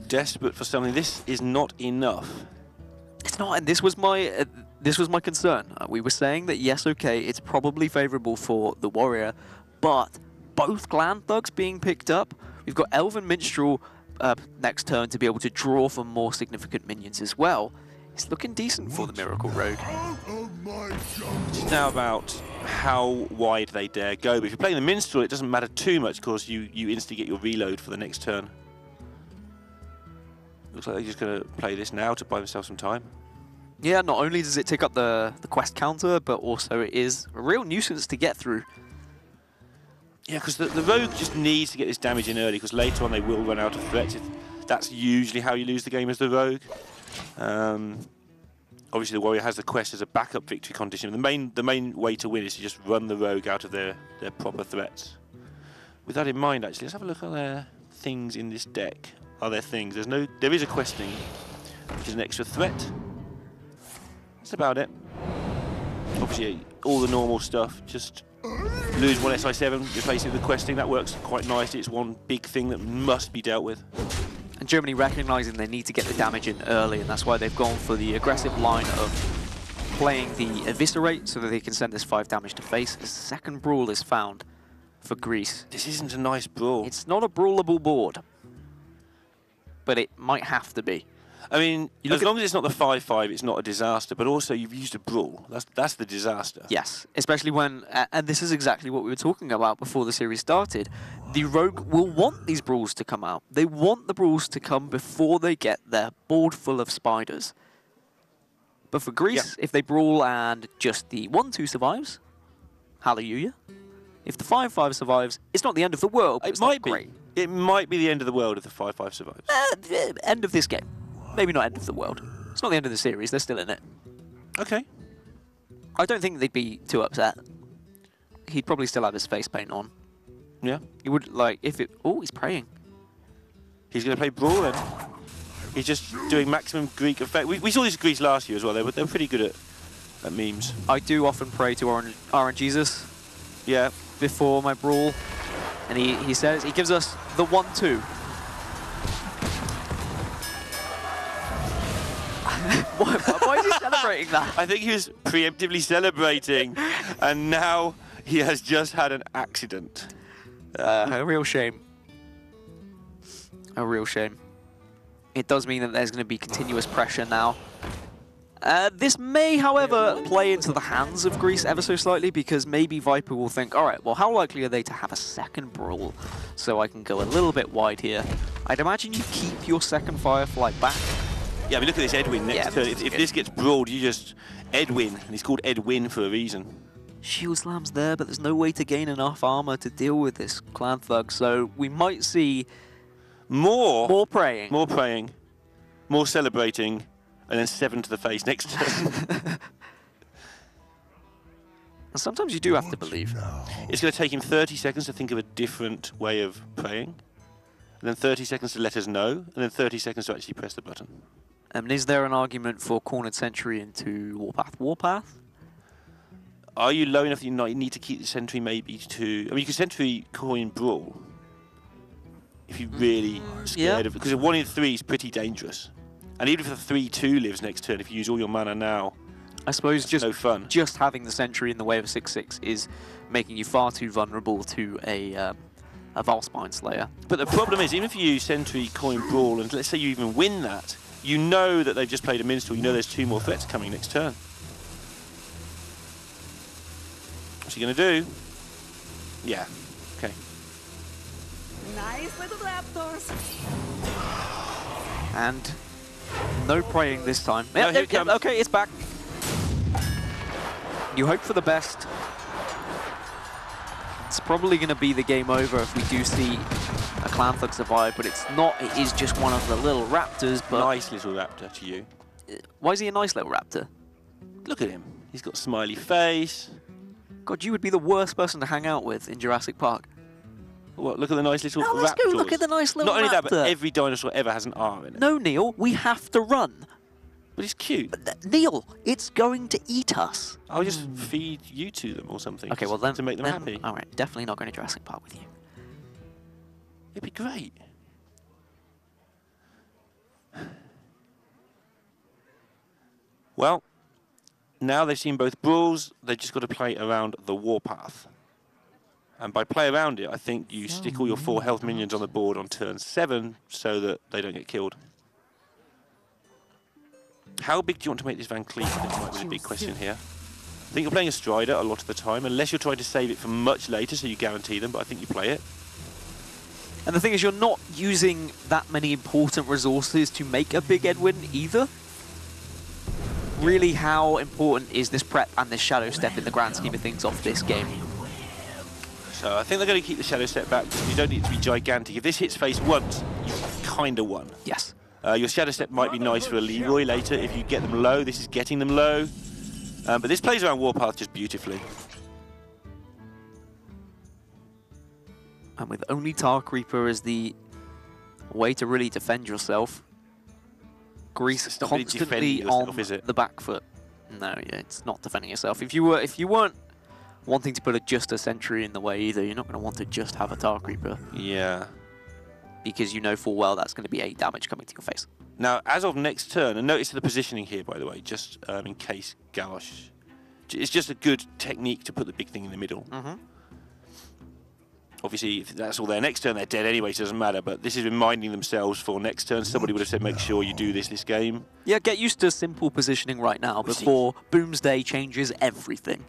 desperate for something. This is not enough. It's not, and this was my concern. We were saying that yes, okay, it's probably favourable for the Warrior, but both Clan Thugs being picked up. We've got Elven Minstrel next turn to be able to draw for more significant minions as well. It's looking decent for the Miracle Rogue. It's now about how wide they dare go. But if you're playing the Minstrel, it doesn't matter too much because you instantly get your reload for the next turn. Looks like they're just going to play this now to buy themselves some time. Yeah, not only does it take up the quest counter, but also it is a real nuisance to get through. Yeah, because the Rogue just needs to get this damage in early, because later on they will run out of threats. That's usually how you lose the game as the Rogue. Obviously, the Warrior has the quest as a backup victory condition. The main way to win is to just run the Rogue out of their proper threats. With that in mind, actually, let's have a look at their things in this deck. Are there things? There is a questing, which is an extra threat. That's about it. Obviously, all the normal stuff. Just lose one SI7, replace it with questing. That works quite nicely. It's one big thing that must be dealt with. And Germany recognising they need to get the damage in early, and that's why they've gone for the aggressive line of playing the Eviscerate so that they can send this 5 damage to face. A second brawl is found for Greece. This isn't a nice brawl. It's not a brawlable board. but it might have to be. I mean, as long as it's not the 5-5, it's not a disaster. But also, you've used a brawl. That's the disaster. Yes, especially when, and this is exactly what we were talking about before the series started. The Rogue will want these brawls to come out. They want the brawls to come before they get their board full of spiders. But for Greece, if they brawl and just the 1-2 survives, hallelujah. If the 5-5 survives, it's not the end of the world. But It might be. It might be the end of the world if the 5-5 survives. End of this game. Maybe not end of the world. It's not the end of the series. They're still in it. Okay. I don't think they'd be too upset. He'd probably still have his face paint on. Yeah. He would, like, if it... Oh, he's praying. He's going to play brawl then. He's just doing maximum Greek effect. We saw this in Greece last year as well. They were pretty good at memes. I do often pray to RNGesus Yeah. before my brawl. And he says, he gives us the 1-2. why is he celebrating that? I think he was preemptively celebrating, and now he has just had an accident. A real shame. A real shame. It does mean that there's going to be continuous pressure now. This may, however, play into the hands of Greece ever so slightly, because maybe Viper will think, all right, well, how likely are they to have a second brawl so I can go a little bit wide here? I'd imagine you keep your second Firefly back. Yeah, I mean, look at this Edwin next turn. If this gets brawled, you just... Edwin, and he's called Edwin for a reason. Shield Slam's there, but there's no way to gain enough armor to deal with this Clan Thug, so we might see... More praying. More praying. More celebrating. And then 7 to the face next turn. And sometimes you do have to believe. It's going to take him 30 seconds to think of a different way of praying. And then 30 seconds to let us know. And then 30 seconds to actually press the button. Is there an argument for cornered sentry into Warpath? Warpath? Are you low enough that you need to keep the sentry maybe to... I mean, you can sentry coin brawl. If you're really scared of it. Because a 1 in 3 is pretty dangerous. And even if the 3-2 lives next turn, if you use all your mana now, I suppose no fun. Just having the sentry in the way of a 6-6 is making you far too vulnerable to a Valspine Slayer. But the problem is, even if you use sentry coin brawl, and let's say you even win that, you know that they've just played a minstrel, you know there's 2 more threats coming next turn. What's he going to do? Yeah, okay. Nice little raptors. And no praying this time. No, here it comes. Okay, it's back. You hope for the best. It's probably going to be the game over if we do see a Clan Thug survive, but it's not. It is just one of the little raptors. But Nice little raptor to you. why is he a nice little raptor? Look at him. He's got a smiley face. God, you would be the worst person to hang out with in Jurassic Park. What? Look at the nice little No, let's raptors. go look at the nice little Not only that, but raptor. every dinosaur ever has an R in it. No, Neil, we have to run. But it's cute. Neil, it's going to eat us. I'll just feed you to them or something. Okay, well then... to make them happy. All right, definitely not going to Jurassic Park with you. It'd be great. Well, now they've seen both brawls, they've just got to play around the warpath. And by play around it, I think you stick all your 4 health minions on the board on turn 7 so that they don't get killed. How big do you want to make this Van Cleef? I think might be the big question here. I think you're playing a Strider a lot of the time, unless you're trying to save it for much later so you guarantee them, but I think you play it. And the thing is, you're not using that many important resources to make a big Edwin either. Really, how important is this prep and this Shadow Step in the grand scheme of things of this game? So I think they're going to keep the Shadow Step back because you don't need it to be gigantic. If this hits face once, you've kind of won. Yes. Your Shadow Step might be nice for a Leroy later if you get them low. This is getting them low. But this plays around Warpath just beautifully. And with only Tar Creeper as the way to really defend yourself, Greece It's not really constantly defending yourself, on is it? the back foot. No, yeah, it's not defending yourself. If you weren't wanting to put just a sentry in the way either, you're not going to want to just have a Tar Creeper. Yeah. Because you know full well that's going to be 8 damage coming to your face. Now, as of next turn, and notice the positioning here, by the way, just in case Galosh. It's just a good technique to put the big thing in the middle. Obviously, if that's all their next turn, they're dead anyway, so it doesn't matter. But this is reminding themselves for next turn. Somebody would have said, make sure you do this game. Yeah, get used to simple positioning right now before Boomsday changes everything.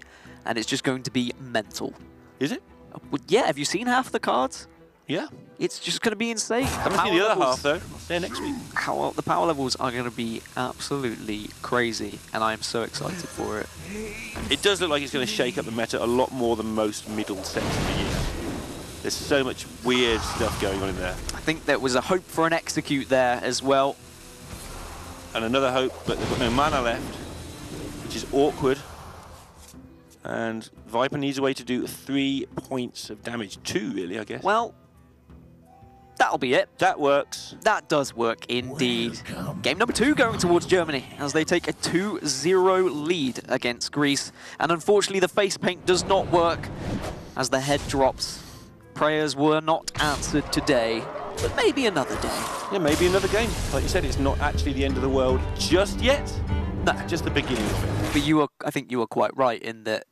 And it's just going to be mental. Is it? Well, yeah, have you seen half the cards? Yeah. It's just going to be insane. Haven't seen the other half, though. They're next week. The power levels are going to be absolutely crazy, and I am so excited for it. It does look like it's going to shake up the meta a lot more than most middle sets of the year. There's so much weird stuff going on in there. I think there was a hope for an execute there as well. And another hope, but they've got no mana left, which is awkward. And Viper needs a way to do 3 points of damage. 2, really, I guess. Well, that'll be it. That works. That does work indeed. Game number 2 going towards Germany as they take a 2-0 lead against Greece. And unfortunately, the face paint does not work as the head drops. Prayers were not answered today, but maybe another day. Yeah, maybe another game. Like you said, it's not actually the end of the world just yet. No. Just the beginning of it. But I think you were quite right in that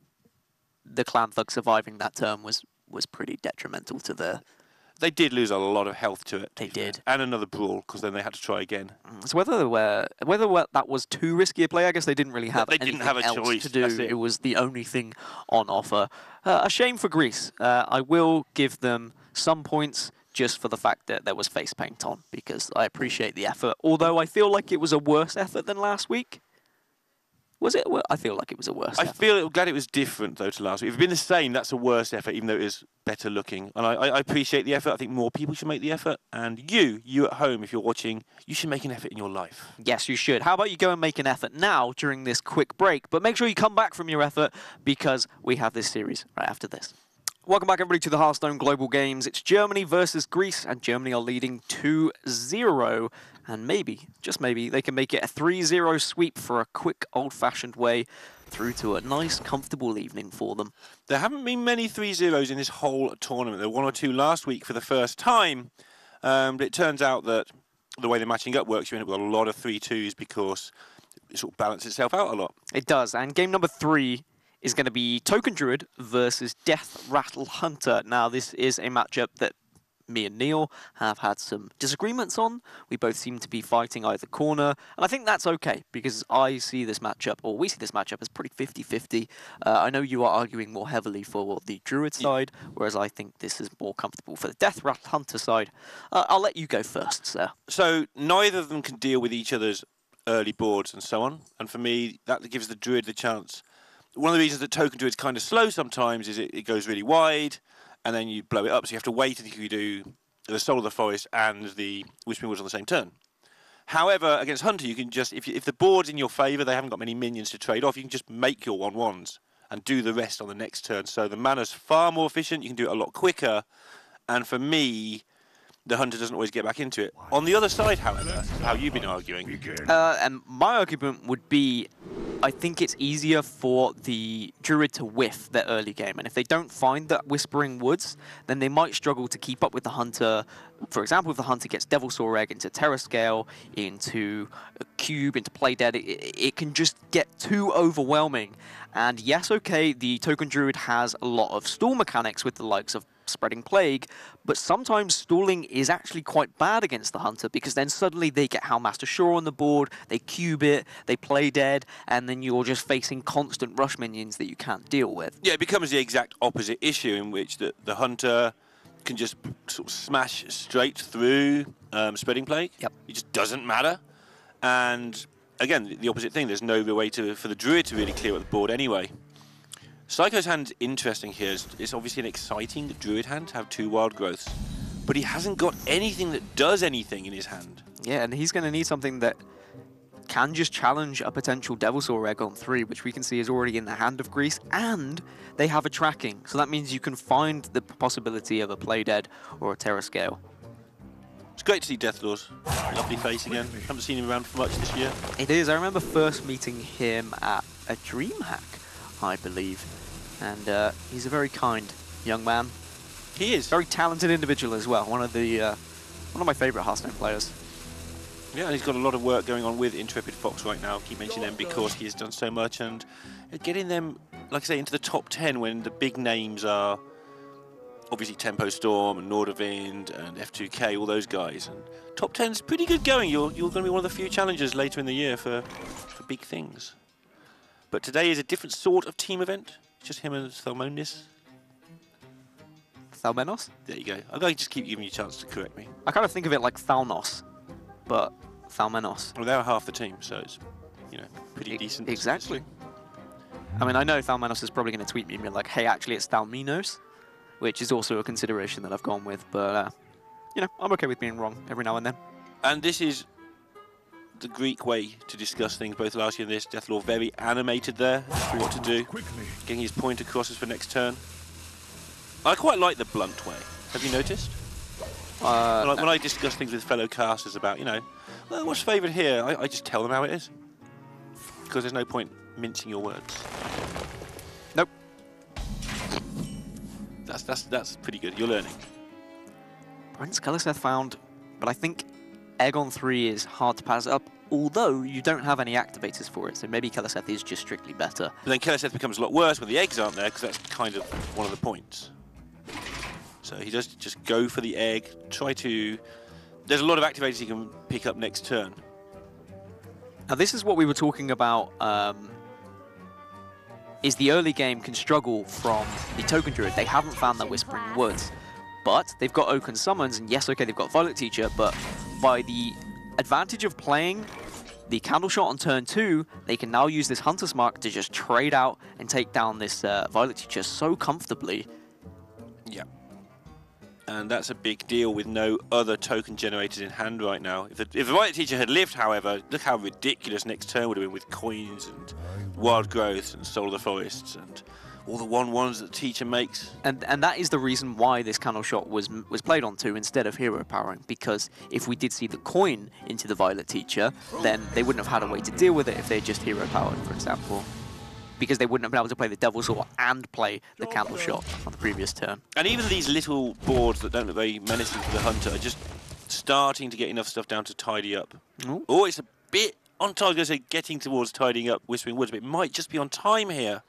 the Clan Thug surviving that turn was pretty detrimental to the... They did lose a lot of health to it. They did. And another brawl, because then they had to try again. So whether that was too risky a play, I guess they didn't really have anything else to do. It was the only thing on offer. A shame for Greece. I will give them some points just for the fact that there was face paint on, because I appreciate the effort. Although I feel like it was a worse effort than last week. Was it? I feel like it was a worse effort. Glad it was different, though, to last week. If it had been the same, that's a worse effort, even though it is better looking. And I appreciate the effort. I think more people should make the effort. And you at home, if you're watching, you should make an effort in your life. Yes, you should. How about you go and make an effort now during this quick break? But make sure you come back from your effort because we have this series right after this. Welcome back, everybody, to the Hearthstone Global Games. It's Germany versus Greece, and Germany are leading 2-0. And maybe, just maybe, they can make it a 3-0 sweep for a quick, old-fashioned way through to a nice, comfortable evening for them. There haven't been many 3-0s in this whole tournament. There were 1 or 2 last week for the first time. But it turns out that the way the matching up works, you end up with a lot of 3-2s because it sort of balances itself out a lot. It does. And game number 3 is going to be Token Druid versus Death-Rattle Hunter. Now, this is a matchup that me and Neil have had some disagreements on. We both seem to be fighting either corner, and I think that's okay, because I see this matchup, or we see this matchup as pretty 50-50. I know you are arguing more heavily for the Druid side, whereas I think this is more comfortable for the Death-Rattle Hunter side. I'll let you go first, sir. So, neither of them can deal with each other's early boards and so on, and for me, that gives the Druid the chance. One of the reasons that Token Druid's kind of slow sometimes is it goes really wide, and then you blow it up, so you have to wait until you do the Soul of the Forest and the Whispering Woods on the same turn. However, against Hunter, you can just, if the board's in your favour, they haven't got many minions to trade off, you can just make your 1/1s and do the rest on the next turn. So the mana's far more efficient, you can do it a lot quicker, and for me, the Hunter doesn't always get back into it. On the other side, however, how you've been arguing. And my argument would be, I think it's easier for the Druid to whiff their early game. And if they don't find that Whispering Woods, then they might struggle to keep up with the Hunter. For example, if the Hunter gets Devilsaur Egg into Terra Scale, into a Cube, into Play Dead, it can just get too overwhelming. And yes, okay, the Token Druid has a lot of stall mechanics with the likes of Spreading Plague, but sometimes stalling is actually quite bad against the Hunter, because then suddenly they get Howlmaster Shore on the board, they cube it, they play dead, and then you're just facing constant rush minions that you can't deal with. Yeah, it becomes the exact opposite issue, in which the Hunter can just sort of smash straight through Spreading Plague. Yep. It just doesn't matter. And again, the opposite thing, there's no real way for the Druid to really clear up the board anyway. Psycho's hand's interesting here. It's obviously an exciting Druid hand to have 2 wild growths, but he hasn't got anything that does anything in his hand. Yeah, and he's going to need something that can just challenge a potential Devilsaur Egg on 3, which we can see is already in the hand of Greece, and they have a tracking, so that means you can find the possibility of a Play Dead or a Terra Scale. It's great to see Deathlord's lovely face again. Haven't seen him around for much this year. It is. I remember first meeting him at a DreamHack, I believe, and he's a very kind young man. He is. Very talented individual as well. One of my favourite Hearthstone players. Yeah, and he's got a lot of work going on with Intrepid Fox right now. I keep mentioning them because he has done so much, and getting them, like I say, into the top 10 when the big names are obviously Tempo Storm and Nordavind and F2K, all those guys. And top 10's pretty good going. You're going to be one of the few challengers later in the year for big things. But today is a different sort of team event. Just him and Thelmonis. Thalmenos? There you go. I'm going to just keep giving you a chance to correct me. I kind of think of it like Thalnos, but Thalmenos. Well, they're half the team, so it's, you know, pretty decent. Exactly. I mean, I know Thalmenos is probably going to tweet me and be like, hey, actually, it's Thalminos, which is also a consideration that I've gone with, but, you know, I'm okay with being wrong every now and then. And this is the Greek way to discuss things, both last year and this. Deathlord very animated there, what to do, getting his point across for next turn. I quite like the blunt way. Have you noticed? When I discuss things with fellow casters about, you know, well, what's favourite here, I just tell them how it is. Because there's no point mincing your words. Nope. That's pretty good. You're learning. Prince Kalaseth found, but I think Egg on 3 is hard to pass up, although you don't have any activators for it, so maybe Kalaseth is just strictly better. But then Kalaseth becomes a lot worse when the eggs aren't there, because that's kind of one of the points. So he does just go for the egg, try to... There's a lot of activators he can pick up next turn. Now this is what we were talking about, is the early game can struggle from the Token Druid. They haven't found that Whispering Woods, but they've got Oaken Summons, and yes, okay, they've got Violet Teacher, but by the advantage of playing the Candle Shot on turn 2, they can now use this Hunter's Mark to just trade out and take down this Violet Teacher so comfortably. Yeah. And that's a big deal with no other token generators in hand right now. If the Violet Teacher had lived, however, look how ridiculous next turn would have been with coins and wild growths and Soul of the Forests and all the 1/1s that the Teacher makes. And that is the reason why this Candle Shot was played on 2 instead of Hero Powering, because if we did see the coin into the Violet Teacher, then they wouldn't have had a way to deal with it if they just Hero Powered, for example. Because they wouldn't have been able to play the Devil's Oar and play the Candle Shot on the previous turn. And even these little boards that don't look very menacing for the Hunter are just starting to get enough stuff down to tidy up. Ooh. Oh, it's a bit on time. I was going to say getting towards tidying up Whispering Woods, but it might just be on time here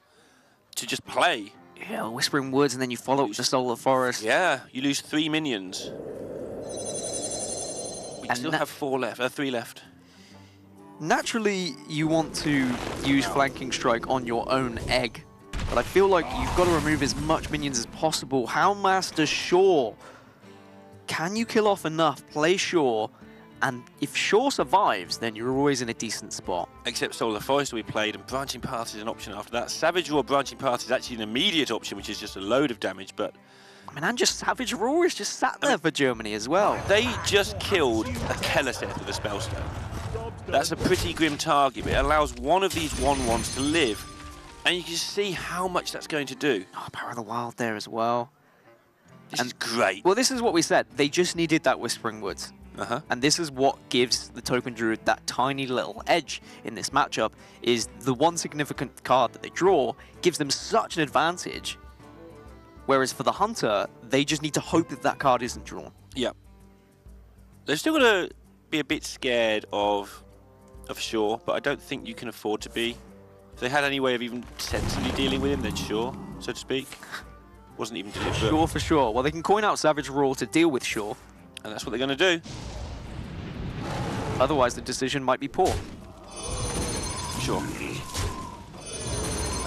to just play. Yeah, Whispering Woods, and then you follow up with the Soul of the Forest. Yeah, you lose 3 minions. We still have 4 left, 3 left. Naturally, you want to use Flanking Strike on your own egg, but I feel like you've got to remove as much minions as possible. Houndmaster Shaw. Can you kill off enough? Play Shaw, and if Shaw survives, then you're always in a decent spot. Except Soul of the Forest we played, and Branching Path is an option after that. Savage Roar Branching Path is actually an immediate option, which is just a load of damage, but... I mean, and just Savage Roar is just sat there for Germany as well. They just killed a Keleseth with a Spellstone. That's a pretty grim target, but it allows one of these 1/1s to live. And you can see how much that's going to do. Oh, Power of the Wild there as well. This is great. Well, this is what we said. They just needed that Whispering Woods. And this is what gives the Token Druid that tiny little edge in this matchup, is the one significant card that they draw gives them such an advantage. Whereas for the Hunter, they just need to hope that that card isn't drawn. Yeah. They're still going to be a bit scared of Shaw, but I don't think you can afford to be. If they had any way of even sensibly dealing with him, then sure, so to speak. Wasn't even deliberate. Shaw for sure. Well, they can coin out Savage Roar to deal with Shaw. And that's what they're going to do. Otherwise, the decision might be poor. Sure.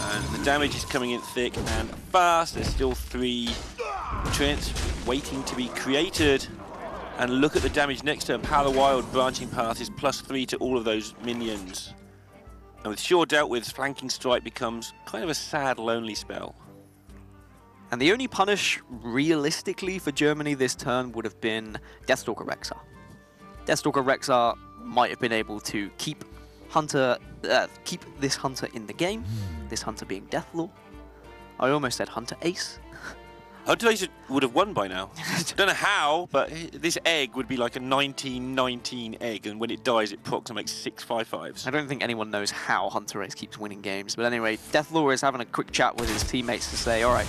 And the damage is coming in thick and fast. There's still 3 treants waiting to be created. And look at the damage next turn. Power of the Wild Branching Path is +3 to all of those minions. And with Shaw dealt with, Flanking Strike becomes kind of a sad, lonely spell. And the only punish, realistically, for Germany this turn would have been Deathstalker Rexar. Deathstalker Rexar might have been able to keep this Hunter in the game, this Hunter being Deathlord. I almost said Hunter Ace. Hunter Ace would have won by now. Don't know how, but this egg would be like a 1919 egg, and when it dies, it procs and makes 6 5/5s. I don't think anyone knows how Hunter Ace keeps winning games. But anyway, Deathlord is having a quick chat with his teammates to say, all right,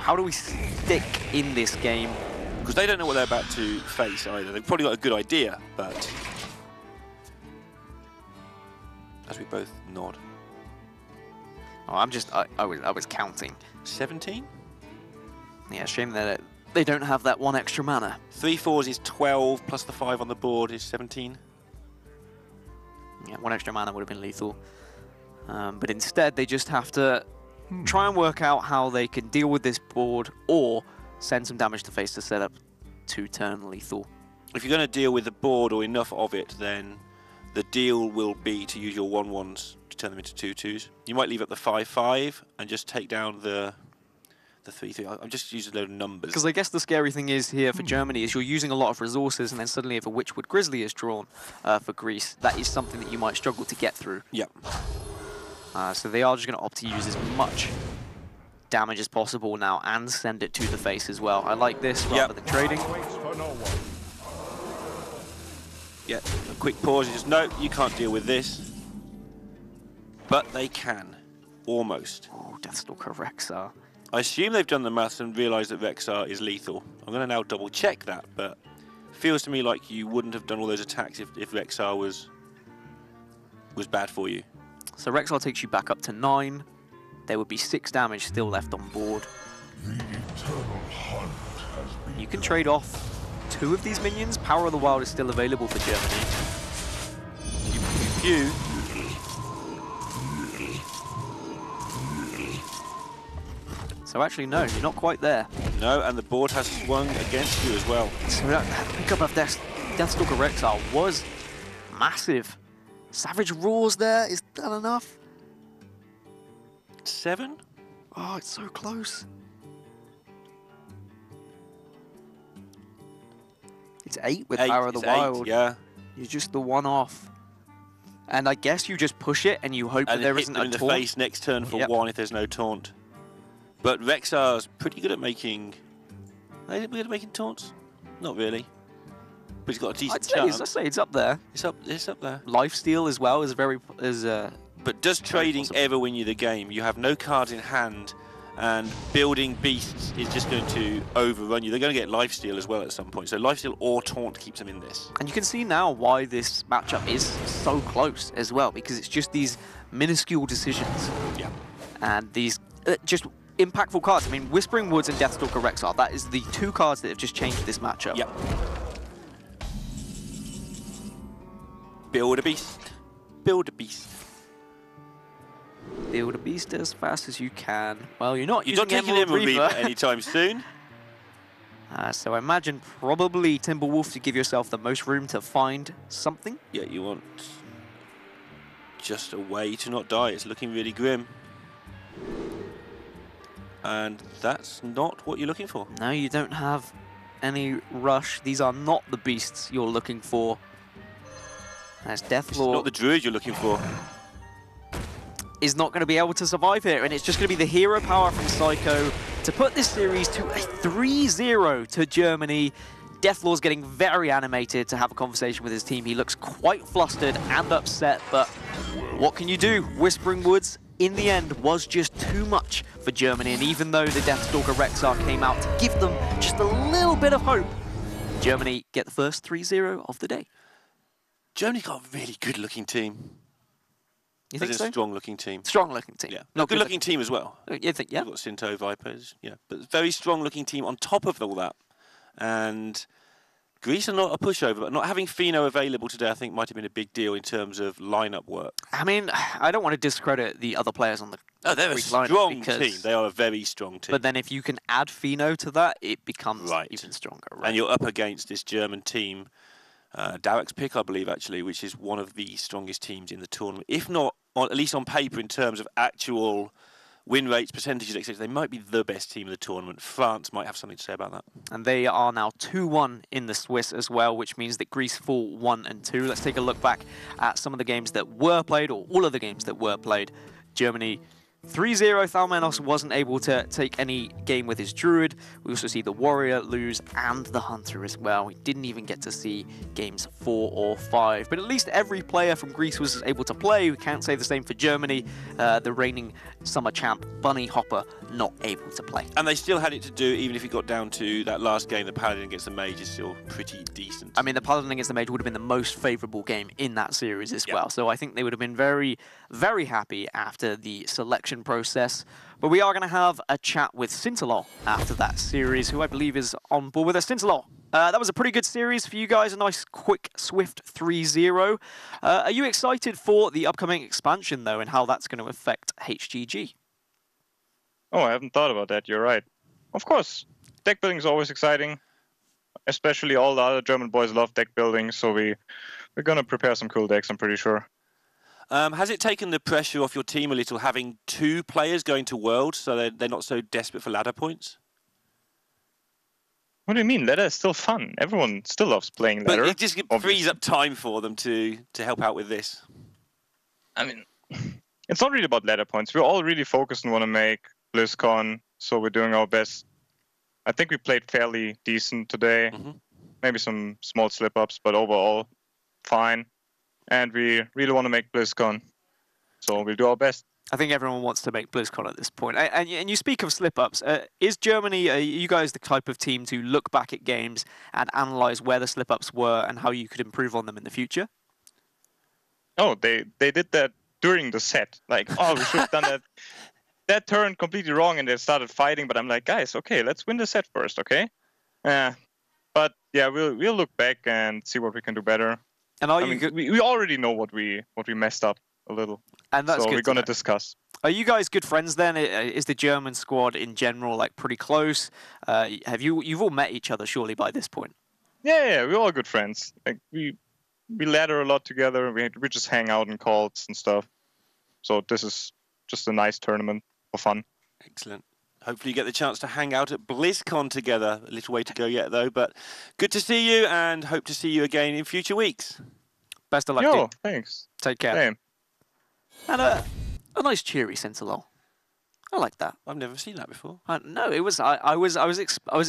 how do we stick in this game? Because they don't know what they're about to face either. They've probably got a good idea, but... As we both nod. Oh, I was counting. 17? Yeah, shame that They don't have that one extra mana. 3/4s is 12, plus the 5 on the board is 17. Yeah, one extra mana would have been lethal. But instead, they just have to try and work out how they can deal with this board or send some damage to face to set up 2-turn lethal. If you're going to deal with the board or enough of it, then the deal will be to use your 1/1s to turn them into 2/2s. You might leave up the 5/5 and just take down the 3/3. I'm just using a load of numbers. Because I guess the scary thing is here for Germany is you're using a lot of resources, and then suddenly if a Witchwood Grizzly is drawn for Greece, that is something that you might struggle to get through. Yep. So they are just going to opt to use as much damage as possible now and send it to the face as well. I like this rather than trading. Waits for no one. Yeah, a quick pause. Just no, you can't deal with this. But they can. Almost. Oh, Deathstalker Rexar. I assume they've done the maths and realised that Rexar is lethal. I'm going to now double check that, but it feels to me like you wouldn't have done all those attacks if Rexar was bad for you. So Rexar takes you back up to 9. There would be 6 damage still left on board. You can trade off 2 of these minions. Power of the Wild is still available for Germany. Pew, pew. So actually, no, you're not quite there. No, and the board has swung against you as well. So that pickup of Deathstalker Rexar was massive. Savage Roars there, is that enough? 7? Oh, it's so close. It's 8 with 8, Power of the it's Wild. 8, yeah. You're just the one off. And I guess you just push it and you hope that And there hit isn't them a in the taunt. face next turn for Yep. 1 if there's no taunt. But Rexar's pretty good at making... Are they good at making taunts? Not really. But he's got a decent chance. I'd say it's up there. It's up there. Lifesteal as well is very But does trading possible. ever win you the game? You have no cards in hand, and building beasts is just going to overrun you. They're going to get lifesteal as well at some point. So lifesteal or taunt keeps them in this. And you can see now why this matchup is so close as well, because it's just these minuscule decisions. Yeah. And these just impactful cards. I mean, Whispering Woods and Deathstalker Rexar, that is the 2 cards that have just changed this matchup. Yep. Build a beast. Build a beast. Build a beast as fast as you can. Well, you're not You're not taking Emerald Emerald Reaper anytime soon. So I imagine probably Timberwolf to give yourself the most room to find something. Yeah, you want just a way to not die. It's looking really grim. And that's not what you're looking for. No, you don't have any rush. These are not the beasts you're looking for. As It's Deathlord not the Druid you're looking for. is not going to be able to survive here, and it's just going to be the hero power from Psycho to put this series to a 3-0 to Germany. Deathlord's getting very animated to have a conversation with his team. He looks quite flustered and upset, but what can you do? Whispering Woods, in the end, was just too much for Germany, and even though the Deathstalker Rexar came out to give them just a little bit of hope, Germany get the first 3-0 of the day. Germany's got a really good-looking team. You think It's so? a strong-looking team. Strong-looking team. Yeah, Not good-looking team as well. You think, yeah? You've got Sinto Vipers, yeah, but very strong-looking team on top of all that. And Greece are not a pushover, but not having Fino available today, I think, might have been a big deal in terms of lineup work. I mean, I don't want to discredit the other players on the Oh, they're a Greek lineup strong because- team. They are a very strong team. But then if you can add Fino to that, it becomes Right. even stronger. Right? And you're up against this German team, Darek's pick, I believe, actually, which is one of the strongest teams in the tournament. If not, at least on paper, in terms of actual win rates, percentages, etc., they might be the best team of the tournament. France might have something to say about that. And they are now 2-1 in the Swiss as well, which means that Greece fall 1-2. Let's take a look back at some of the games that were played, or all of the games that were played. Germany 3-0, Thalmenos wasn't able to take any game with his Druid. We also see the Warrior lose and the Hunter as well. We didn't even get to see games 4 or 5. But at least every player from Greece was able to play. We can't say the same for Germany. The reigning summer champ, Bunny Hopper, not able to play. And they still had it to do, even if it got down to that last game, the Paladin against the Mage is still pretty decent. I mean, the Paladin against the Mage would have been the most favourable game in that series as Yeah. well. So I think they would have been very, very happy after the selection selection process. But we are going to have a chat with Sintalol after that series, who I believe is on board with us. Sintalol, that was a pretty good series for you guys, a nice, quick, swift 3-0. Are you excited for the upcoming expansion, though, and how that's going to affect HGG? Oh, I haven't thought about that. You're right. Of course, deck building is always exciting. Especially all the other German boys love deck building, so we're going to prepare some cool decks, I'm pretty sure. Has it taken the pressure off your team a little, having 2 players going to Worlds, so they're not so desperate for ladder points? What do you mean? Ladder is still fun. Everyone still loves playing ladder. But it just frees up time for them to help out with this. I mean, it's not really about ladder points. We're all really focused and want to make BlizzCon, so we're doing our best. I think we played fairly decent today. Maybe some small slip-ups, but overall, fine. And we really want to make BlizzCon, so we'll do our best. I think everyone wants to make BlizzCon at this point. And you speak of slip-ups. Is Germany, are you guys the type of team to look back at games and analyze where the slip-ups were and how you could improve on them in the future? Oh, they did that during the set. Like, oh, we should have done that. That turned completely wrong, and they started fighting. But I'm like, guys, okay, let's win the set first, okay? But yeah, we'll look back and see what we can do better. And I mean, we already know what we messed up a little, and that's so good we're gonna discuss. Are you guys good friends then? Is the German squad in general like pretty close? You've all met each other surely by this point? Yeah, we're all good friends. Like we ladder a lot together. We just hang out in calls and stuff. So this is just a nice tournament for fun. Excellent. Hopefully you get the chance to hang out at BlizzCon together. A little way to go yet, though. But good to see you, and hope to see you again in future weeks. Best of luck, Yo, dude. thanks. Take care. Same. And a nice cheery Sintalol. I like that. I've never seen that before. No, it was. I was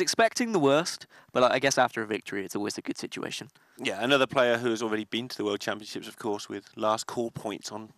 expecting the worst, but I guess after a victory, it's always a good situation. Yeah, another player who has already been to the World Championships, of course, with last call points on.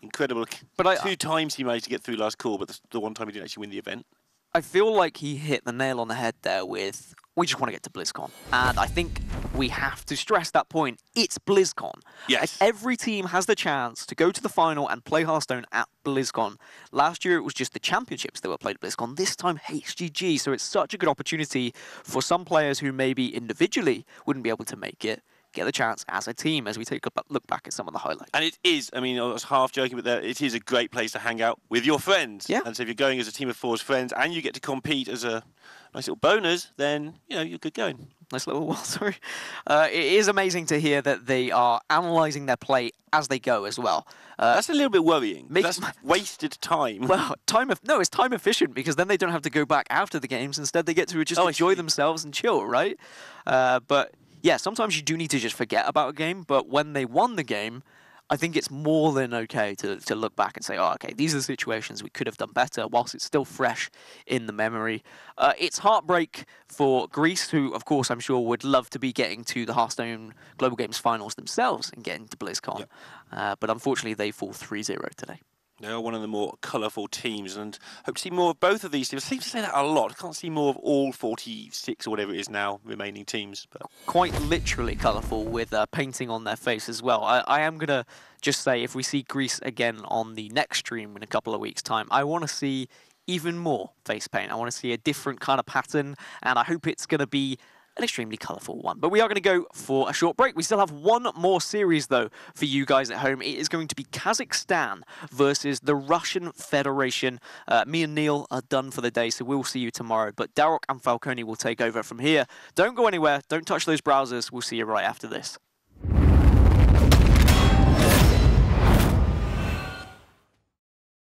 Incredible. But 2 times he managed to get through last call, but the one time he didn't actually win the event. I feel like he hit the nail on the head there with, we just want to get to BlizzCon. And I think we have to stress that point. It's BlizzCon. Yes. Every team has the chance to go to the final and play Hearthstone at BlizzCon. Last year, it was just the championships that were played at BlizzCon. This time, HGG. So it's such a good opportunity for some players who maybe individually wouldn't be able to make it, get the chance as a team as we take a look back at some of the highlights. And it is, I mean, I was half joking, but it is a great place to hang out with your friends. Yeah. And so if you're going as a team of 4 as friends and you get to compete as a nice little bonus, then, you know, you're good going. Nice little wall, sorry. It is amazing to hear that they are analysing their play as they go as well. That's a little bit worrying. That's wasted time. Well, it's time efficient because then they don't have to go back after the games. Instead, they get to just enjoy themselves and chill, right? But yeah, sometimes you do need to just forget about a game, but when they won the game, I think it's more than okay to look back and say, oh, okay, these are the situations we could have done better whilst it's still fresh in the memory. It's heartbreak for Greece, who, of course, I'm sure would love to be getting to the Hearthstone Global Games finals themselves and getting to BlizzCon. Yep. But unfortunately, they fall 3-0 today. They are one of the more colourful teams, and hope to see more of both of these teams. I seem to say that a lot. I can't see more of all 46 or whatever it is now remaining teams. But quite literally colourful with painting on their face as well. I am going to just say if we see Greece again on the next stream in a couple of weeks' time, I want to see even more face paint. I want to see a different kind of pattern, and I hope it's going to be an extremely colourful one. But we are going to go for a short break. We still have one more series, though, for you guys at home. It is going to be Kazakhstan versus the Russian Federation. Me and Neil are done for the day, so we'll see you tomorrow. But Darok and Falcone will take over from here. Don't go anywhere. Don't touch those browsers. We'll see you right after this.